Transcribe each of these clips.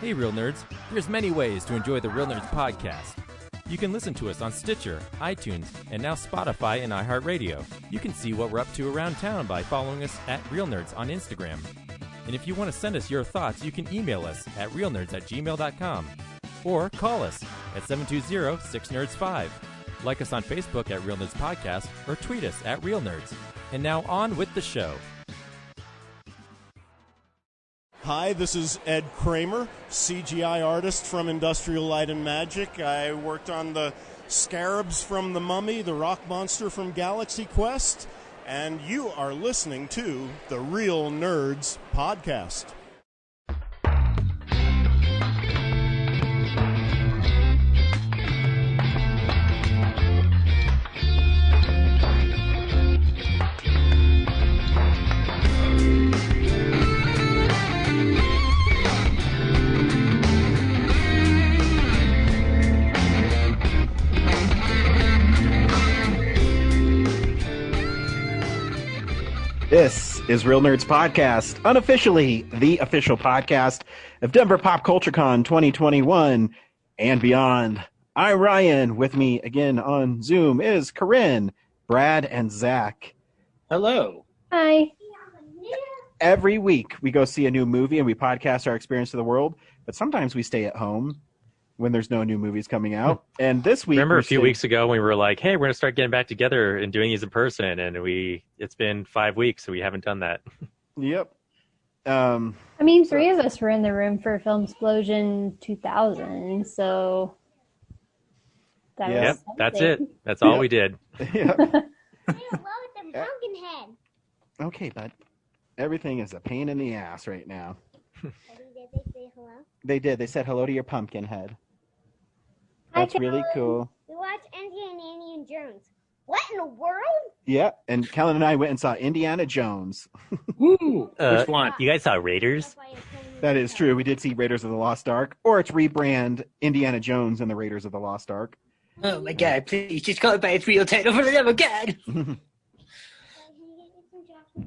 Hey, Real Nerds. There's many ways to enjoy the Real Nerds podcast. You can listen to us on Stitcher, iTunes, and now Spotify and iHeartRadio. You can see what we're up to around town by following us at Real Nerds on Instagram. And if you want to send us your thoughts, you can email us at realnerds@gmail.com or call us at 720-6nerds5. Like us on Facebook at Real Nerds Podcast or tweet us at Real Nerds. And now on with the show. Hi, this is Ed Kramer, CGI artist from Industrial Light and Magic. I worked on the scarabs from The Mummy, the rock monster from Galaxy Quest, and you are listening to the Real Nerds Podcast. This is Real Nerds Podcast, unofficially the official podcast of Denver Pop Culture Con 2021 and beyond. I'm Ryan. With me again on Zoom is Corinne, Brad, and Zach. Hello. Hi. Every week we go see a new movie and we podcast our experience of the world, but sometimes we stay at home when there's no new movies coming out. And this week, remember a few weeks ago when we were like, hey, we're going to start getting back together and doing these in person. And it's been 5 weeks, so we haven't done that. Yep. I mean, three of us were in the room for Film Explosion 2000, so that's it. That's all we did. Yeah. Say hello to Pumpkinhead. Okay, bud. Everything is a pain in the ass right now. Did they say hello? They did. They said hello to your pumpkin head. Hi, That's really cool. We watched Indiana Jones. What in the world? Yeah, and Kellen and I went and saw Indiana Jones. Ooh, which one? You guys saw Raiders? That's why it's saying That is true. We did see Raiders of the Lost Ark, or it's rebrand Indiana Jones and the Raiders of the Lost Ark. Oh my god, please, just call it by its real title for the love of God.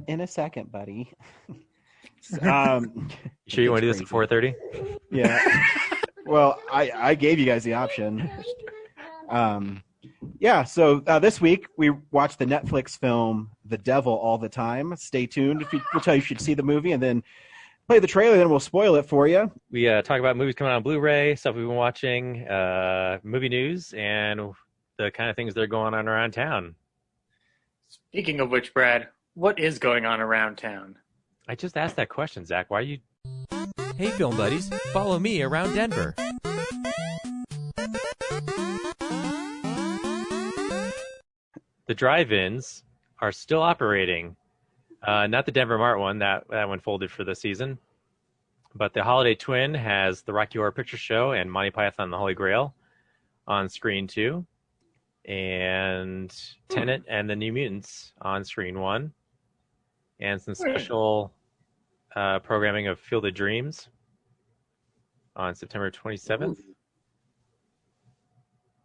In a second, buddy. Sure you want to do this at 4:30? Yeah. Well, I gave you guys the option. Yeah, so this week we watched the Netflix film The Devil All the Time. Stay tuned. We'll tell you should see the movie and then play the trailer, then we'll spoil it for you. We talk about movies coming out on Blu-ray, stuff we've been watching, movie news, and the kind of things that are going on around town. Speaking of which, Brad, what is going on around town? I just asked that question, Zach. Why are you... Hey, film buddies. Follow me around Denver. The drive-ins are still operating. Not the Denver Mart one. That one folded for the season. But the Holiday Twin has the Rocky Horror Picture Show and Monty Python and the Holy Grail on screen 2. And Tenet and the New Mutants on screen 1. And some special programming of Field of Dreams on September 27th.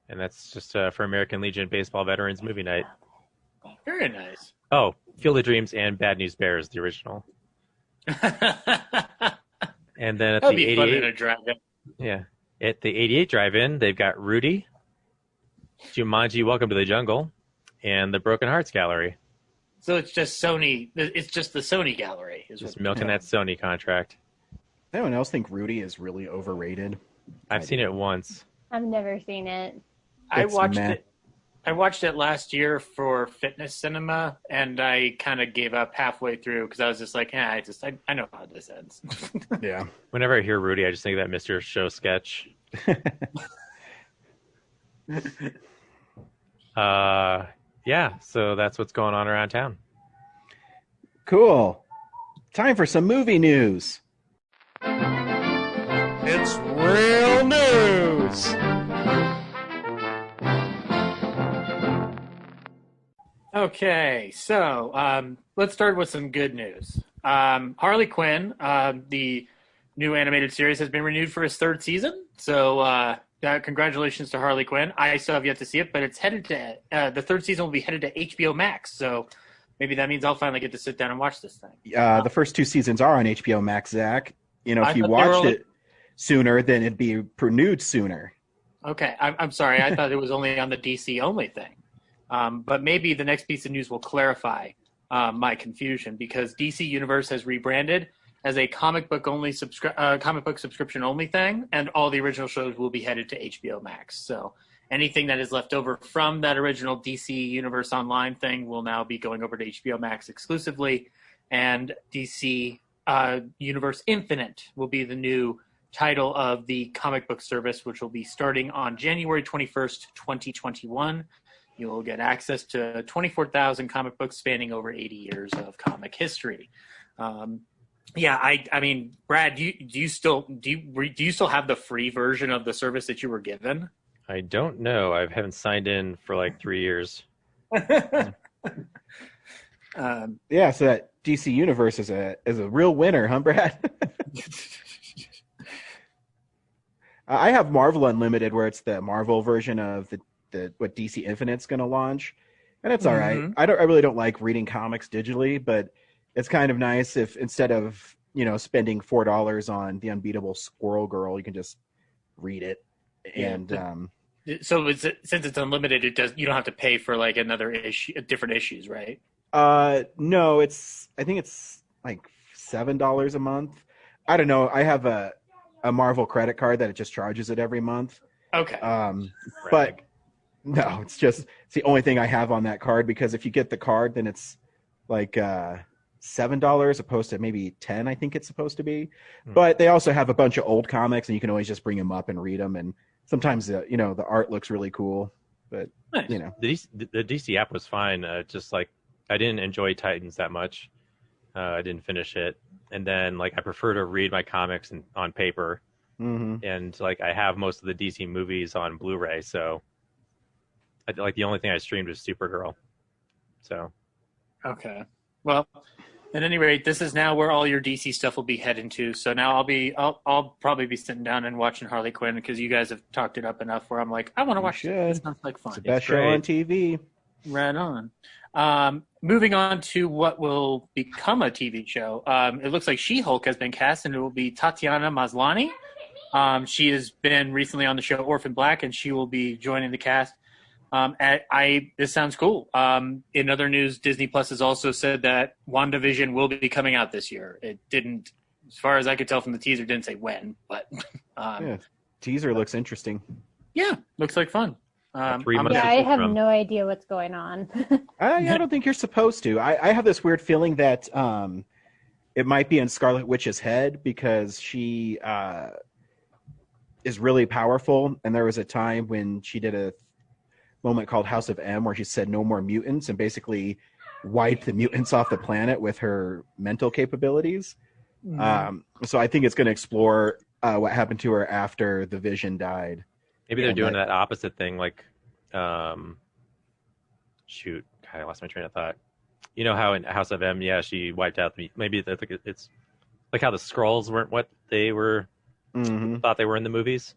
And that's just for American Legion Baseball Veterans Movie Night. Very nice. Oh, Field of Dreams and Bad News Bears, the original. And then at That'd the be fun in 88, a drive-in. yeah, at the 88 Drive-In, they've got Rudy, Jumanji: Welcome to the Jungle, and the Broken Hearts Gallery. So it's just Sony. It's just the Sony gallery. Just milking that Sony contract. Anyone else think Rudy is really overrated? I've seen it once. I've never seen it. I It's watched meh. it. I watched it last year for Fitness Cinema, and I kind of gave up halfway through because I was just like, I know how this ends. Yeah. Whenever I hear Rudy, I just think of that Mr. Show sketch. Yeah, so that's what's going on around town. Cool. Time for some movie news. It's real news. Okay, so let's start with some good news. Harley Quinn, the new animated series, has been renewed for its third season. So congratulations to Harley Quinn. I still have yet to see it, but it's headed to the third season will be headed to HBO Max. So maybe that means I'll finally get to sit down and watch this thing. The first two seasons are on HBO Max, Zach. You know, I if you thought they were watched only- it, sooner, then it'd be renewed sooner. Okay, I'm sorry. I thought it was only on the DC only thing. But maybe the next piece of news will clarify my confusion, because DC Universe has rebranded as a comic book subscription only thing, and all the original shows will be headed to HBO Max. So anything that is left over from that original DC Universe Online thing will now be going over to HBO Max exclusively, and DC Universe Infinite will be the new title of the comic book service, which will be starting on January 21st, 2021. You'll get access to 24,000 comic books spanning over 80 years of comic history. Yeah, I mean, Brad, do you still have the free version of the service that you were given? I don't know. I haven't signed in for like 3 years. Yeah, so that DC Universe is a real winner, huh, Brad? I have Marvel Unlimited, where it's the Marvel version of the what DC Infinite's going to launch, and it's all right. I really don't like reading comics digitally, but it's kind of nice if instead of spending $4 on The Unbeatable Squirrel Girl, you can just read it. And so since it's unlimited, you don't have to pay for like another issue, different issues, right? No, I think it's like $7 a month. I don't know. I have a Marvel credit card that it just charges it every month. Okay. But no, it's the only thing I have on that card, because if you get the card, then it's like $7 opposed to maybe $10, I think it's supposed to be. But they also have a bunch of old comics, and you can always just bring them up and read them. And sometimes the art looks really cool. But nice. The DC app was fine. Just like I didn't enjoy Titans that much. I didn't finish it, and then like I prefer to read my comics on paper. And like I have most of the DC movies on Blu-ray, so like the only thing I streamed was Supergirl. So okay, well, at any rate, this is now where all your DC stuff will be heading to. So now I'll probably be sitting down and watching Harley Quinn, because you guys have talked it up enough where I'm like, I want to watch it. It sounds like fun. It's the best show on TV. Right on. Moving on to what will become a TV show. It looks like She-Hulk has been cast, and it will be Tatiana Maslany. She has been recently on the show Orphan Black, and she will be joining the cast. This sounds cool. In other news, Disney Plus has also said that WandaVision will be coming out this year. It didn't, as far as I could tell from the teaser, didn't say when, but teaser looks interesting. Yeah, looks like fun. I have no idea what's going on. I don't think you're supposed to. I have this weird feeling that it might be in Scarlet Witch's head, because she is really powerful, and there was a time when she did a moment called House of M where she said no more mutants, and basically wiped the mutants off the planet with her mental capabilities. So I think it's going to explore what happened to her after the Vision died. Maybe they're doing that opposite thing, like, shoot, God, I lost my train of thought. You know how in House of M, she wiped out maybe it's like how the Skrulls weren't what they were thought they were in the movies.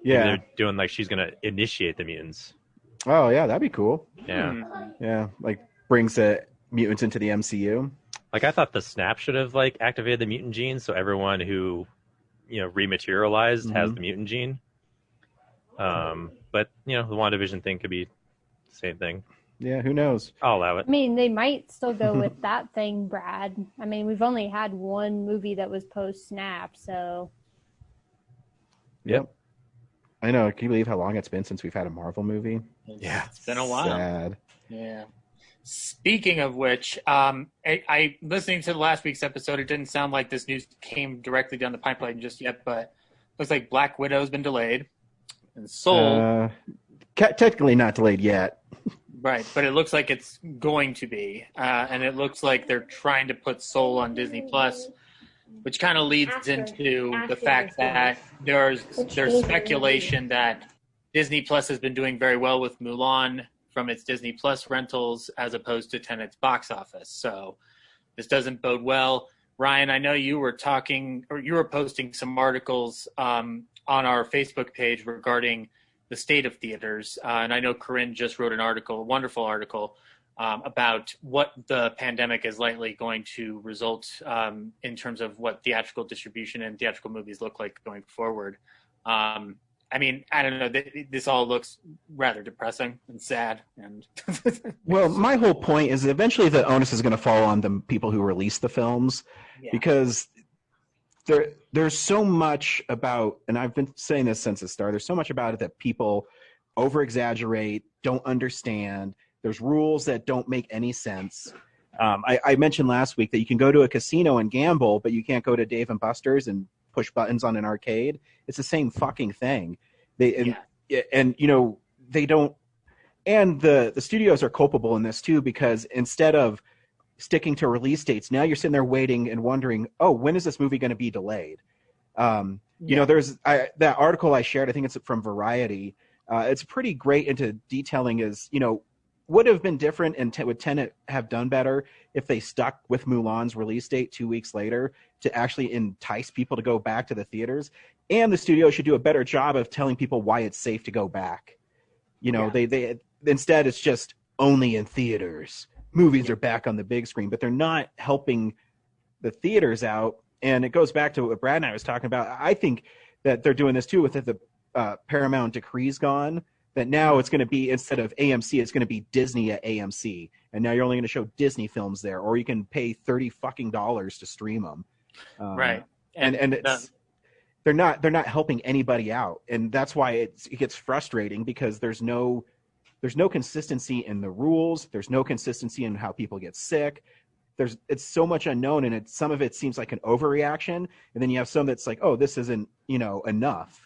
Yeah, maybe they're doing like she's gonna initiate the mutants. Oh yeah, that'd be cool. Yeah, like brings the mutants into the MCU. Like I thought the Snap should have like activated the mutant gene, so everyone who rematerialized has the mutant gene. But the WandaVision thing could be the same thing. Yeah, who knows? I'll allow it. I mean, they might still go with that thing, Brad. I mean, we've only had one movie that was post-Snap, so... Yep. I know. Can you believe how long it's been since we've had a Marvel movie? Yeah, it's been a while. Sad. Yeah. Speaking of which, I listening to last week's episode, it didn't sound like this news came directly down the pipeline just yet, but looks like Black Widow's been delayed. And Soul... technically not delayed yet. Right, but it looks like it's going to be. And it looks like they're trying to put Soul on Disney Plus, which kind of leads into the fact that there's speculation that Disney Plus has been doing very well with Mulan from its Disney Plus rentals as opposed to Tenet's box office. So this doesn't bode well. Ryan, I know you were posting some articles on our Facebook page regarding the state of theaters. And I know Corinne just wrote an article, a wonderful article, about what the pandemic is likely going to result in terms of what theatrical distribution and theatrical movies look like going forward. I mean, I don't know. This all looks rather depressing and sad. And well, my whole point is that eventually the onus is going to fall on the people who release the films, because there's so much about, and I've been saying this since the start, there's so much about it that people over-exaggerate, don't understand. There's rules that don't make any sense. I mentioned last week that you can go to a casino and gamble, but you can't go to Dave & Buster's and push buttons on an arcade. It's the same fucking thing. They don't, and the studios are culpable in this too, because instead of sticking to release dates, now you're sitting there waiting and wondering, oh, when is this movie going to be delayed? There's that article I shared, I think it's from Variety. It's pretty great into detailing is, would have been different and would Tenet have done better if they stuck with Mulan's release date 2 weeks later to actually entice people to go back to the theaters. And the studio should do a better job of telling people why it's safe to go back. They instead it's just only in theaters. Movies are back on the big screen, but they're not helping the theaters out. And it goes back to what Brad and I was talking about. I think that they're doing this too with the Paramount decree's gone. That now it's going to be, instead of AMC, it's going to be Disney at AMC, and now you're only going to show Disney films there, or you can pay $30 to stream them. Right, and it's they're not helping anybody out, and that's why it gets frustrating, because there's no consistency in the rules, there's no consistency in how people get sick. It's so much unknown, and some of it seems like an overreaction, and then you have some that's like, oh, this isn't enough.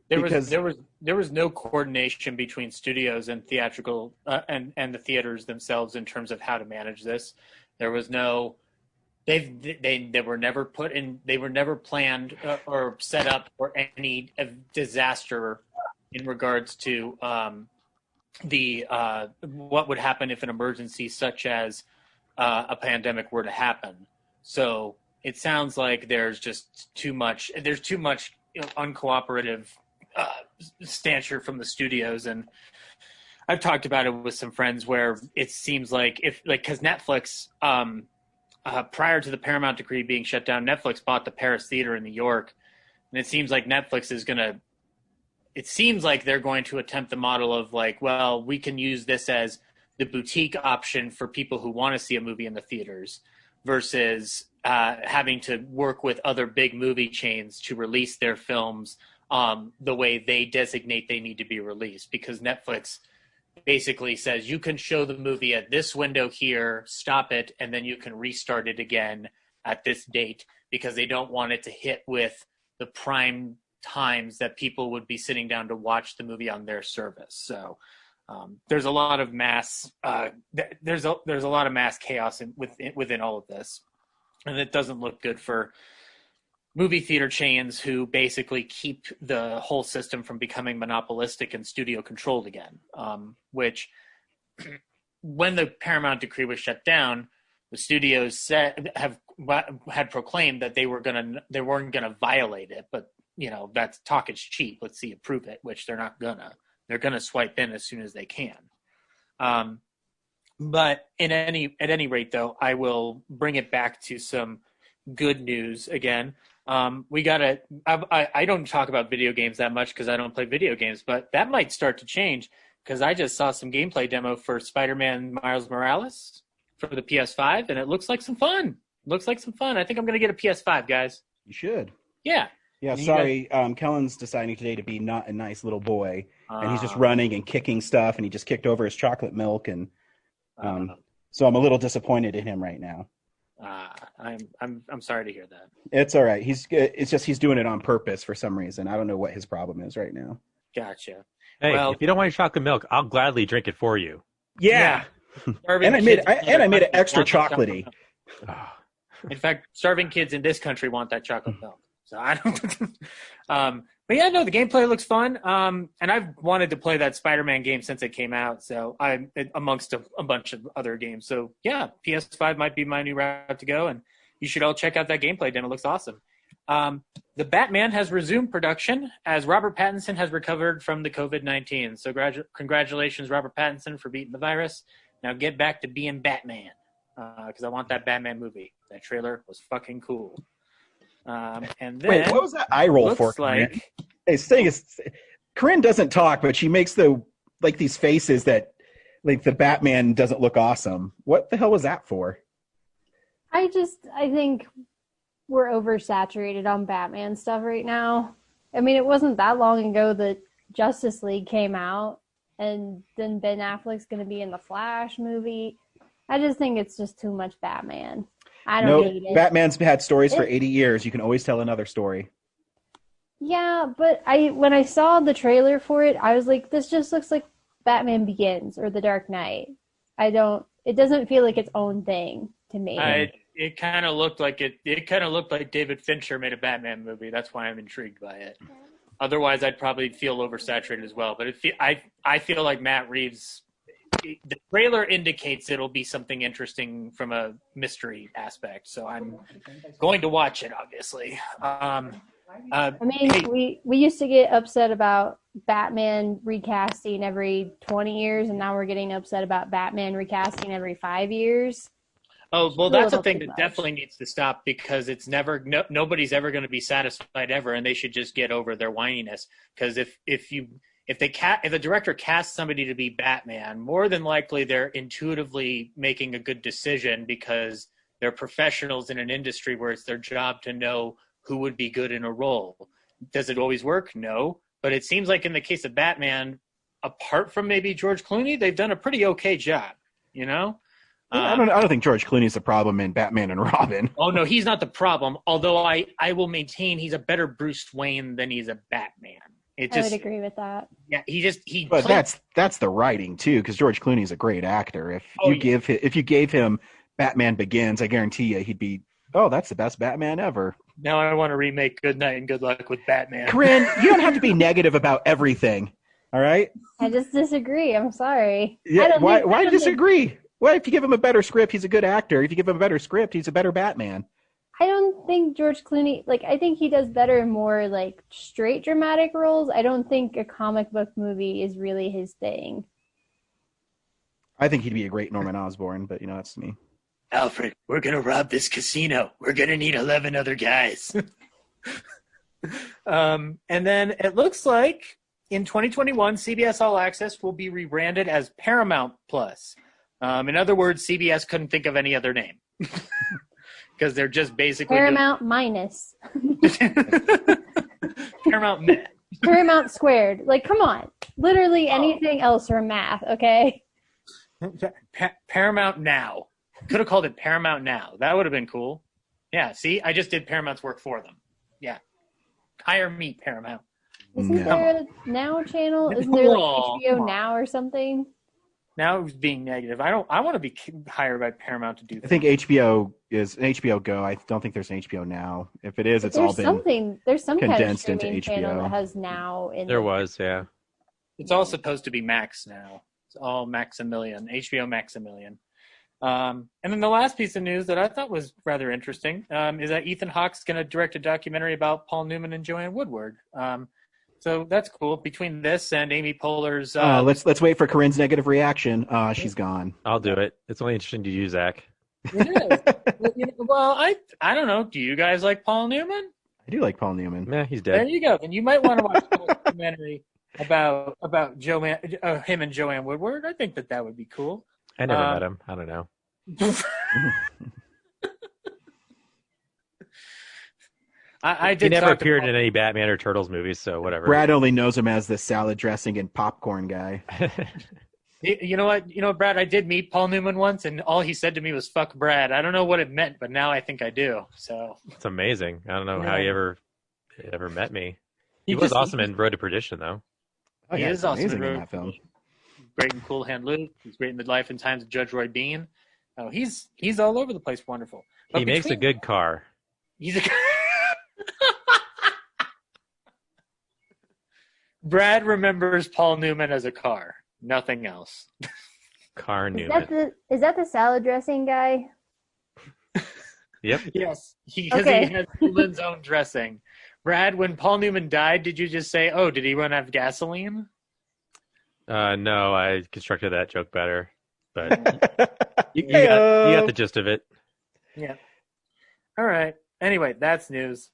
There was no coordination between studios and theatrical and the theaters themselves in terms of how to manage this. There was no, they were never put in, they were never planned or set up for any disaster in regards to what would happen if an emergency such as a pandemic were to happen. So it sounds like there's too much uncooperative stature from the studios, and I've talked about it with some friends where it seems like because Netflix prior to the Paramount decree being shut down, Netflix bought the Paris Theater in New York, and it seems like Netflix is they're going to attempt the model of like, well, we can use this as the boutique option for people who want to see a movie in the theaters versus having to work with other big movie chains to release their films the way they designate they need to be released, because Netflix basically says you can show the movie at this window here, stop it, and then you can restart it again at this date, because they don't want it to hit with the prime times that people would be sitting down to watch the movie on their service. So there's a lot of mass there's a lot of mass chaos within all of this, and it doesn't look good for movie theater chains who basically keep the whole system from becoming monopolistic and studio controlled again, which when the Paramount decree was shut down, the studios had proclaimed that they weren't going to violate it, but that's talk is cheap. Let's see you prove it, which they're not gonna. They're gonna swipe in as soon as they can. But at any rate, though, I will bring it back to some good news again. I don't talk about video games that much because I don't play video games, but that might start to change, because I just saw some gameplay demo for Spider-Man Miles Morales for the PS5, and it looks like some fun. I think I'm going to get a PS5, guys. You should. Yeah. Yeah, sorry. Kellen's deciding today to be not a nice little boy, and he's just running and kicking stuff, and he just kicked over his chocolate milk, and so I'm a little disappointed in him right now. I'm sorry to hear that. It's all right. It's just he's doing it on purpose for some reason. I don't know what his problem is right now. Gotcha. Hey, if you don't want your chocolate milk, I'll gladly drink it for you. Yeah. And I made it extra chocolatey. In fact, starving kids in this country want that chocolate milk. So I don't. But yeah, no, the gameplay looks fun. And I've wanted to play that Spider-Man game since it came out. So I'm amongst a bunch of other games. So yeah, PS5 might be my new route to go, and you should all check out that gameplay demo. It looks awesome. The Batman has resumed production as Robert Pattinson has recovered from the COVID-19. So congratulations, Robert Pattinson, for beating the virus. Now get back to being Batman, because I want that Batman movie. That trailer was fucking cool. And then Wait, what was that eye roll for? Corinne? Corinne doesn't talk, but she makes these faces that like the Batman doesn't look awesome. What the hell was that for? I think we're oversaturated on Batman stuff right now. I mean, it wasn't that long ago that Justice League came out, and then Ben Affleck's going to be in the Flash movie. I just think it's just too much Batman. I don't hate it. Batman's had stories for 80 years. You can always tell another story. Yeah, but when I saw the trailer for it, I was like, this just looks like Batman Begins or The Dark Knight. It doesn't feel like its own thing to me. It kind of looked like David Fincher made a Batman movie. That's why I'm intrigued by it. Otherwise, I'd probably feel oversaturated as well. But I feel like Matt Reeves, the trailer indicates it'll be something interesting from a mystery aspect. So I'm going to watch it, obviously. We used to get upset about Batman recasting every 20 years, and now we're getting upset about Batman recasting every 5 years. Oh, well, that's a thing that definitely needs to stop, because it's nobody's ever going to be satisfied ever, and they should just get over their whininess. Because if the director casts somebody to be Batman, more than likely they're intuitively making a good decision, because they're professionals in an industry where it's their job to know who would be good in a role. Does it always work? No. But it seems like in the case of Batman, apart from maybe George Clooney, they've done a pretty okay job, you know? I don't think George Clooney's the problem in Batman and Robin. Oh, no, he's not the problem. Although I will maintain he's a better Bruce Wayne than he's a Batman. I would agree with that. Yeah, But that's the writing too, because George Clooney's a great actor. If you gave him Batman Begins, I guarantee you he'd be, that's the best Batman ever. Now I want to remake Good Night and Good Luck with Batman. Corinne, you don't have to be negative about everything. All right? I just disagree. I'm sorry. Yeah, why disagree? Well, if you give him a better script, he's a good actor. If you give him a better script, he's a better Batman. I don't think George Clooney, I think he does better in more, straight dramatic roles. I don't think a comic book movie is really his thing. I think he'd be a great Norman Osborn, but, that's me. Alfred, we're going to rob this casino. We're going to need 11 other guys. And then it looks like in 2021, CBS All Access will be rebranded as Paramount Plus. In other words, CBS couldn't think of any other name. Because they're just basically Paramount minus. Paramount Met. Paramount squared. Come on. Literally anything else from math, okay? Paramount Now. Could have called it Paramount Now. That would have been cool. Yeah, see? I just did Paramount's work for them. Yeah. Hire me, Paramount. Isn't there a Now channel? Isn't there HBO Now or something? Now it's being negative. I want to be hired by Paramount to do that. I think HBO is an HBO Go. I don't think there's an HBO Now. If it is, it's all been there's some condensed kind of into channel HBO. that has Now in There it. was, yeah. It's all supposed to be Max now. It's all Maximilian, HBO Maximilian. And then the last piece of news that I thought was rather interesting is that Ethan Hawke's going to direct a documentary about Paul Newman and Joanne Woodward. So that's cool. Between this and Amy Poehler's... let's wait for Corinne's negative reaction. She's gone. I'll do it. It's only interesting to you, Zach. It is. Well, I don't know. Do you guys like Paul Newman? I do like Paul Newman. Yeah, he's dead. There you go. Then you might want to watch a documentary about him and Joanne Woodward. I think that would be cool. I never met him. I don't know. He never appeared in any Batman or Turtles movies, so whatever. Brad only knows him as the salad dressing and popcorn guy. You know what? Brad, I did meet Paul Newman once, and all he said to me was "fuck Brad." I don't know what it meant, but now I think I do. So it's amazing. I don't know how he ever met me. He was awesome in Road to Perdition, though. Oh, he yeah, is awesome in that film. Great in Cool Hand Luke. He's great in The Life and Times of Judge Roy Bean. Oh, he's all over the place. Wonderful. But he makes a good car. He's a. Brad remembers Paul Newman as a car. Nothing else. Car Newman. Is that the salad dressing guy? Yep. Yes. Because he has Newman's own dressing. Brad, when Paul Newman died, did you just say, "Oh, did he run out of gasoline"? No, I constructed that joke better. but you got the gist of it. Yeah. All right. Anyway, that's news.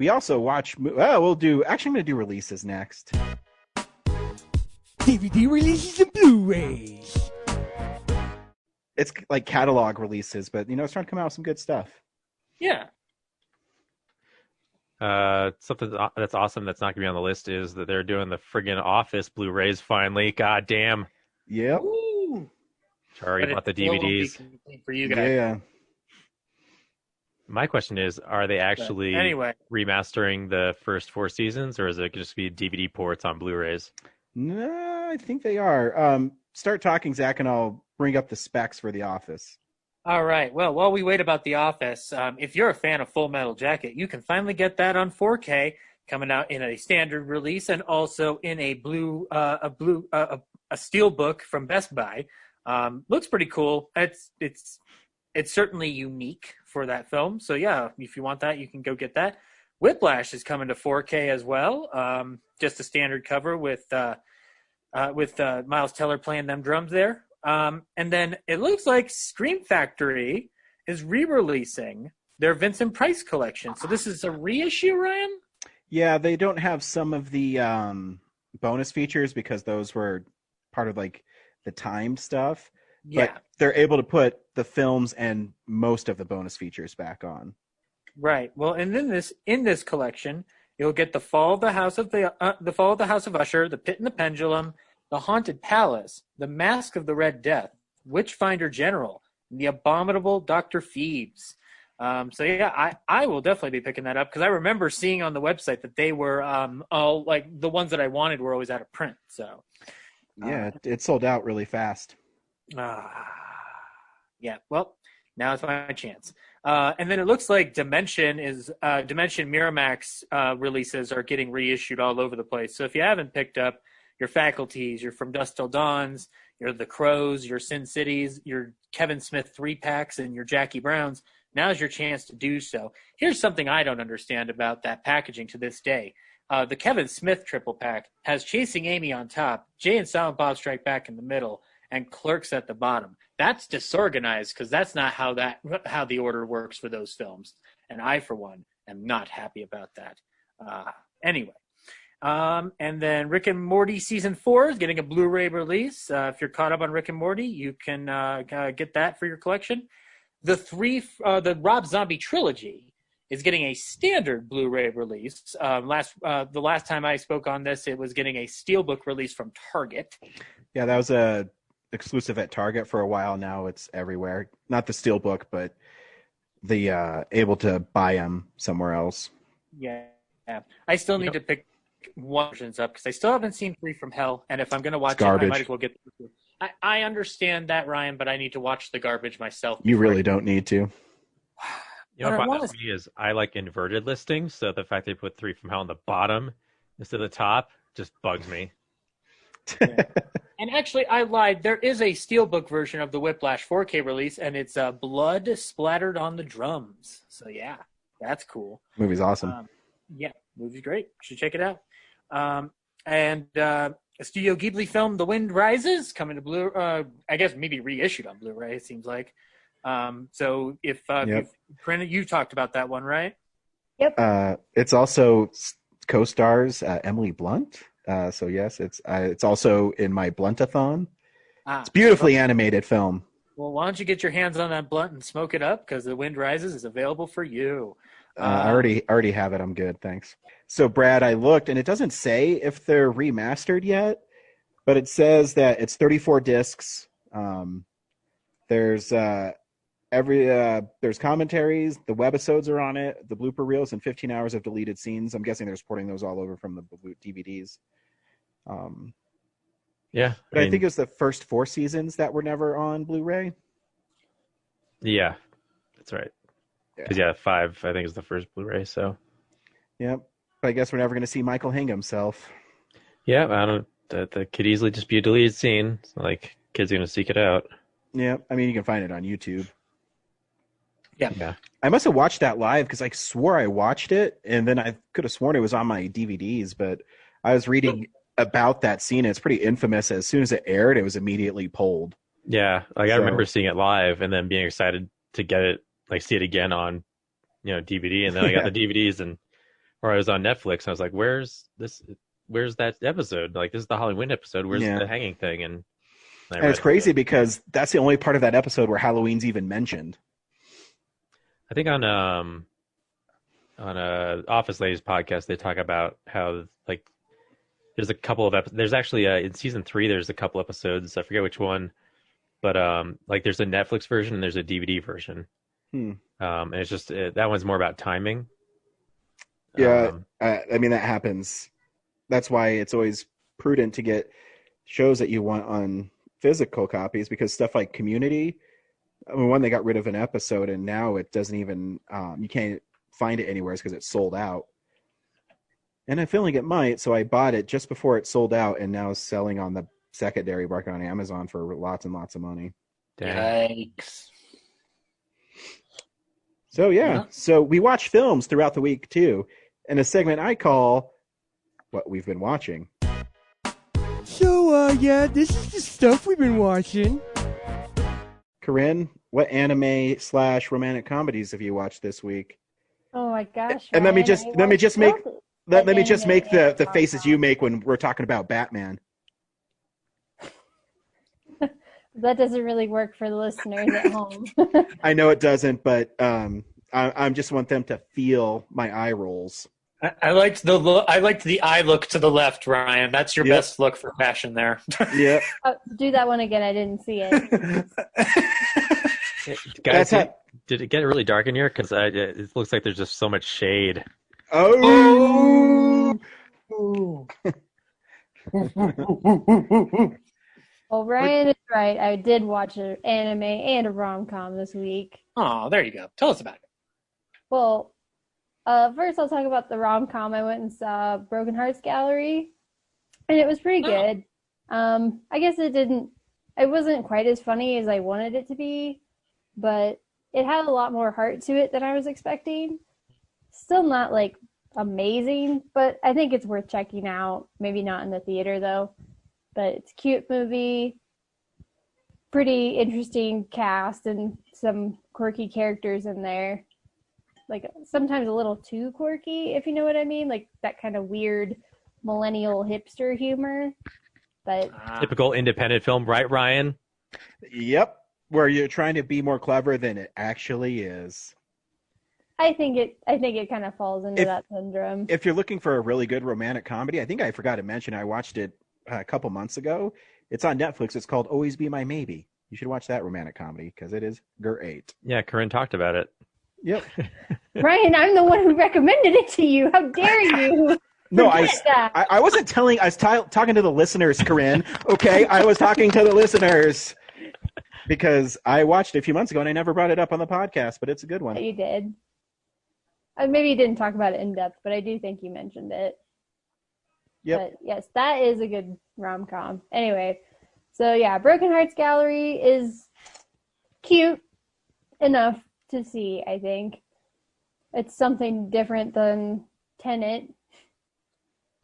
We also watch. We'll do. Actually, I'm going to do releases next. DVD releases and Blu-rays. It's like catalog releases, but it's trying to come out with some good stuff. Yeah. Something that's awesome that's not going to be on the list is that they're doing the friggin' Office Blu-rays finally. God damn. Yep. Ooh. Sorry about the DVDs. For you guys. Yeah. My question is, are they actually remastering the first 4 seasons, or is it just be DVD ports on Blu-rays? No, I think they are. Start talking, Zach, and I'll bring up the specs for The Office. All right. Well, while we wait about The Office, if you're a fan of Full Metal Jacket, you can finally get that on 4K, coming out in a standard release and also in a steelbook from Best Buy. Looks pretty cool. It's certainly unique for that film. So yeah, if you want that, you can go get that. Whiplash is coming to 4K as well. Just a standard cover with Miles Teller playing them drums there. And then it looks like Scream Factory is re-releasing their Vincent Price collection. So this is a reissue, Ryan? Yeah, they don't have some of the bonus features because those were part of like the timed stuff. Yeah. But they're able to put the films and most of the bonus features back on. Right. Well, and then in this collection, you'll get the Fall of the House of Usher, the Pit and the Pendulum, the Haunted Palace, the Mask of the Red Death, Witchfinder General, and the Abominable Dr. Phoebes. So yeah, I will definitely be picking that up because I remember seeing on the website that they were all like the ones that I wanted were always out of print. So yeah, it sold out really fast. Yeah. Well, now it's my chance. And then it looks like Dimension Miramax releases are getting reissued all over the place. So if you haven't picked up your Faculties, your From Dusk Till Dawns, your The Crows, your Sin Cities, your Kevin Smith 3-packs, and your Jackie Browns, now's your chance to do so. Here's something I don't understand about that packaging to this day. The Kevin Smith triple pack has Chasing Amy on top, Jay and Silent Bob Strike Back in the middle, and Clerks at the bottom. That's disorganized because that's not how the order works for those films. And I, for one, am not happy about that. Anyway. And then Rick and Morty Season 4 is getting a Blu-ray release. If you're caught up on Rick and Morty, you can get that for your collection. The Rob Zombie trilogy is getting a standard Blu-ray release. The last time I spoke on this, it was getting a steelbook release from Target. Yeah, that was a exclusive at Target for a while. Now it's everywhere. Not the steelbook, but the able to buy them somewhere else. Yeah. I still need to pick one versions up because I still haven't seen Free from Hell, and if I'm going to watch it, I might as well get the I understand that, Ryan, but I need to watch the garbage myself. You really don't need to. What me is I like inverted listings, so the fact they put 3 from Hell on the bottom instead of the top just bugs me. Yeah. And actually, I lied. There is a steelbook version of the Whiplash 4K release, and it's blood splattered on the drums. So yeah, that's cool. Movie's awesome. Yeah, movie's great. You should check it out. And a Studio Ghibli film, The Wind Rises, coming to I guess maybe reissued on Blu-ray, it seems like. So if Corinna, you talked about that one, right? Yep. It's also co-stars Emily Blunt. So yes, it's also in my Bluntathon. It's a beautifully animated film. Well, why don't you get your hands on that blunt and smoke it up? Because The Wind Rises is available for you. I already have it. I'm good, thanks. So Brad, I looked, and it doesn't say if they're remastered yet, but it says that it's 34 discs. There's there's commentaries, the webisodes are on it, the blooper reels, and 15 hours of deleted scenes. I'm guessing they're porting those all over from the DVDs. Yeah, but I think it was the first 4 seasons that were never on Blu-ray. Yeah, that's right. Because 5 I think is the first Blu-ray. So. Yep, but I guess we're never going to see Michael Hing himself. Yeah, I don't. That could easily just be a deleted scene. It's not like kids are going to seek it out. Yeah, I mean you can find it on YouTube. Yeah. I must have watched that live because I swore I watched it, and then I could have sworn it was on my DVDs. But I was reading about that scene. It's pretty infamous. As soon as it aired, it was immediately pulled. Yeah, like I remember seeing it live and then being excited to get it, like see it again on, DVD. And then I got the DVDs or I was on Netflix and I was like, where's that episode? Like, this is the Halloween episode. Where's the hanging thing? And it's crazy because that's the only part of that episode where Halloween's even mentioned. I think on Office Ladies podcast, they talk about how like there's a couple of episodes. There's actually in season 3, there's a couple episodes. I forget which one, but like there's a Netflix version and there's a DVD version. And it's just that one's more about timing. Yeah, I mean that happens. That's why it's always prudent to get shows that you want on physical copies, because stuff like Community, I mean, they got rid of an episode and now it doesn't even you can't find it anywhere because it's sold out. And I'm feeling it might, so I bought it just before it sold out, and now it's selling on the secondary market on Amazon for lots and lots of money. Yikes. So so we watch films throughout the week too, in a segment I call What We've Been Watching. So, this is the stuff we've been watching. Corinne, what anime / romantic comedies have you watched this week? Oh my gosh! And Ryan, let me just make the faces you make when we're talking about Batman. That doesn't really work for the listeners at home. I know it doesn't, but I just want them to feel my eye rolls. I liked the look. I liked the eye look to the left, Ryan. That's your best look for fashion there. Yeah. Do that one again. I didn't see it. Guys, did it get really dark in here? Because it looks like there's just so much shade. Oh! Well, Ryan is right. I did watch an anime and a rom-com this week. Oh, there you go. Tell us about it. Well, first I'll talk about the rom-com. I went and saw Broken Hearts Gallery, and it was pretty good. I guess it wasn't quite as funny as I wanted it to be, but it had a lot more heart to it than I was expecting. Still not like amazing, but I think it's worth checking out. Maybe not in the theater though, but it's a cute movie, pretty interesting cast, and some quirky characters in there. Like sometimes a little too quirky, if you know what I mean, like that kind of weird millennial hipster humor. But typical independent film, right, Ryan? Yep, where you're trying to be more clever than it actually is. I think it kind of falls into that syndrome. If you're looking for a really good romantic comedy, I think I forgot to mention, I watched it a couple months ago. It's on Netflix. It's called Always Be My Maybe. You should watch that romantic comedy because it is great. Yeah, Corinne talked about it. Yep. Ryan, I'm the one who recommended it to you. How dare you? No, I wasn't telling. I was talking to the listeners, Corinne. Okay, I was talking to the listeners because I watched it a few months ago and I never brought it up on the podcast, but it's a good one. You did. Maybe you didn't talk about it in depth, but I do think you mentioned it. Yep. But yes, that is a good rom-com. Anyway, so yeah, Broken Hearts Gallery is cute enough to see, I think. It's something different than Tenet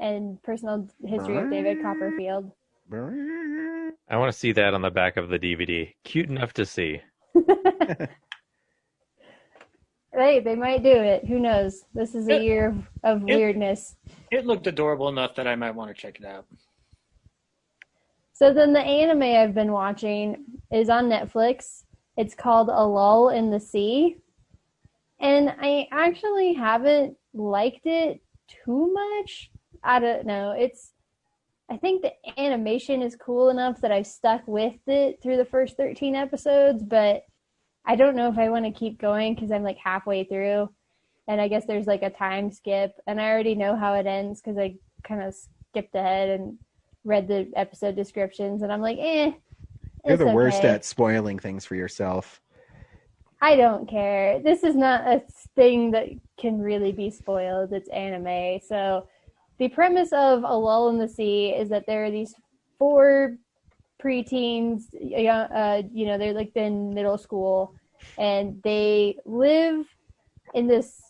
and Personal History of David Copperfield. I want to see that on the back of the DVD. Cute enough to see. Hey, they might do it. Who knows? This is a year of weirdness. It looked adorable enough that I might want to check it out. So then the anime I've been watching is on Netflix. It's called A Lull in the Sea. And I actually haven't liked it too much. I don't know. I think the animation is cool enough that I've stuck with it through the first 13 episodes, but I don't know if I want to keep going because I'm like halfway through, and I guess there's like a time skip, and I already know how it ends because I kind of skipped ahead and read the episode descriptions, and I'm like, You're the worst at spoiling things for yourself. I don't care. This is not a thing that can really be spoiled. It's anime. So the premise of A Lull in the Sea is that there are these 4 preteens, they're like in middle school, and they live in this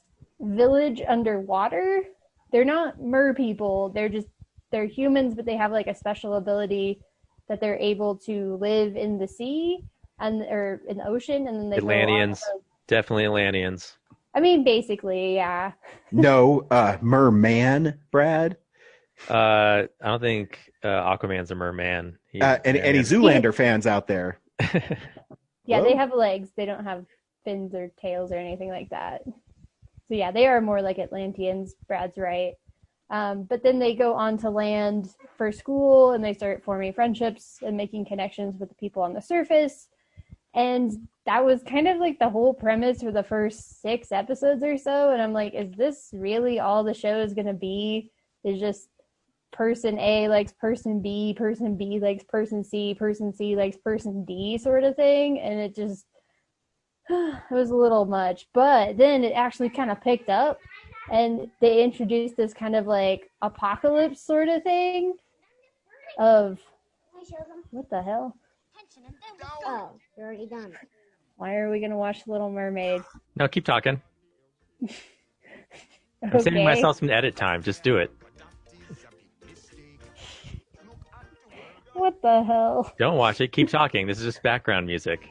village underwater. They're not mer people. They're just they're humans, but they have like a special ability that they're able to live in the sea or in the ocean, and then they Atlanteans, definitely Atlanteans. I mean, basically, yeah. No, merman, Brad. I don't think Aquaman's a merman. Any Zoolander fans out there? Yeah, Whoa. they have legs. They don't have fins or tails or anything like that. So yeah, they are more like Atlanteans. Brad's right. But then they go on to land for school, and they start forming friendships and making connections with the people on the surface. And that was kind of like the whole premise for the first 6 episodes or so. And I'm like, is this really all the show is going to be? Is just person A likes person B likes person C likes person D sort of thing. And it just, it was a little much. But then it actually kind of picked up, and they introduced this kind of like apocalypse sort of thing of, what the hell? Oh, you're already done. Why are we going to watch Little Mermaid? No, keep talking. I'm saving myself some edit time. Just do it. What the hell? Don't watch it. Keep talking. This is just background music.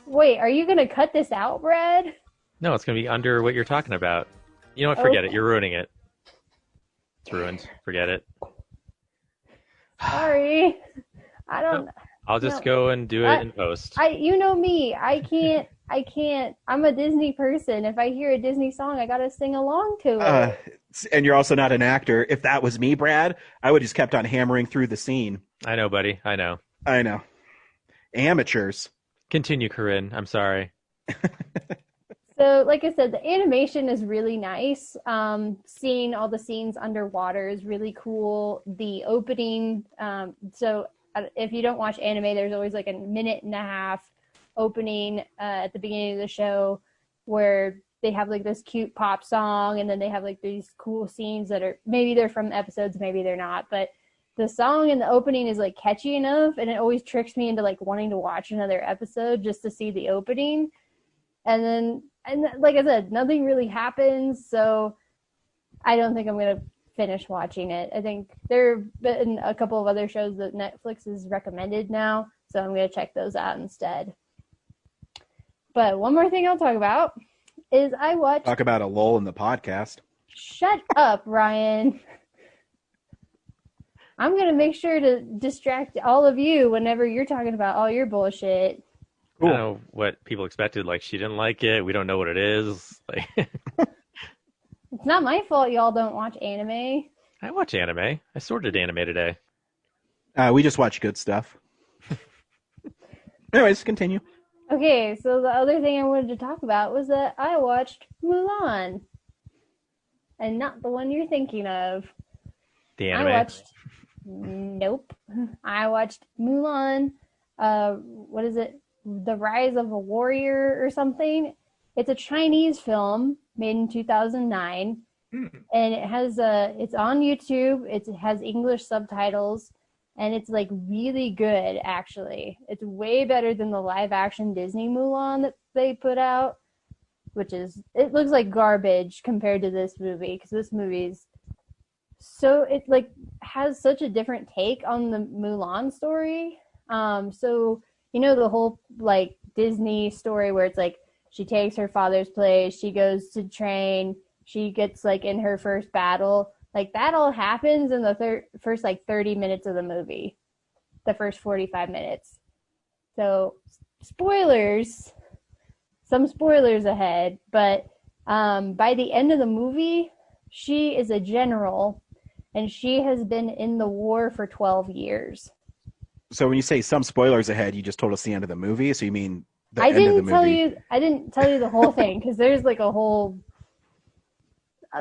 Wait, are you going to cut this out, Brad? No, it's going to be under what you're talking about. You know what? Forget it. You're ruining it. It's ruined. Forget it. Sorry. I don't. I'll just go and do it in post. You know me. I can't. I'm a Disney person. If I hear a Disney song, I gotta sing along to it. And you're also not an actor. If that was me, Brad, I would just kept on hammering through the scene. I know, buddy. I know. Amateurs. Continue, Corinne. I'm sorry. So, like I said, the animation is really nice. Seeing all the scenes underwater is really cool. The opening, so if you don't watch anime, there's always like a 1.5-minute opening at the beginning of the show where they have like this cute pop song, and then they have like these cool scenes that are, maybe they're from episodes, maybe they're not, but the song in the opening is like catchy enough, and it always tricks me into like wanting to watch another episode just to see the opening. And like I said, nothing really happens, so I don't think I'm going to finish watching it. I think there have been a couple of other shows that Netflix has recommended now, so I'm going to check those out instead. But one more thing I'll talk about is I watched... Talk about a lull in the podcast. Shut up, Ryan. I'm going to make sure to distract all of you whenever you're talking about all your bullshit. Cool. I don't know what people expected. Like, she didn't like it. We don't know what it is. Like, it's not my fault y'all don't watch anime. I watch anime. I sorted anime today. We just watch good stuff. Anyways, continue. Okay, so the other thing I wanted to talk about was that I watched Mulan. And not the one you're thinking of. The anime? Nope. I watched Mulan. What is it? The Rise of a Warrior or something. It's a Chinese film made in 2009, and it has it's on YouTube. It has English subtitles, and it's like really good. Actually, it's way better than the live action Disney Mulan that they put out, which is, it looks like garbage compared to this movie, because this movie's so, it like has such a different take on the Mulan story. So you know the whole like Disney story where it's like she takes her father's place, she goes to train, she gets like in her first battle. Like that all happens in the first like 30 minutes of the movie, the first 45 minutes. So spoilers, some spoilers ahead, but by the end of the movie, she is a general, and she has been in the war for 12 years. So when you say some spoilers ahead, you just told us the end of the movie. So you mean the I end of the didn't movie? I didn't tell you the whole thing, because there's like a whole.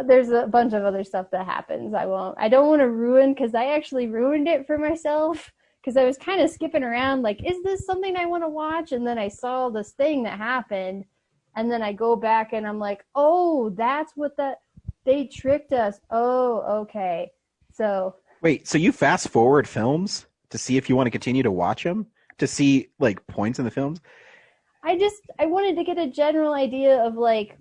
There's a bunch of other stuff that happens. I don't want to ruin, because I actually ruined it for myself, because I was kind of skipping around like, is this something I want to watch? And then I saw this thing that happened, and then I go back and I'm like, oh, that's what they tricked us. Oh, okay. So wait, so you fast forward films to see if you want to continue to watch them, to see like points in the films? I wanted to get a general idea of like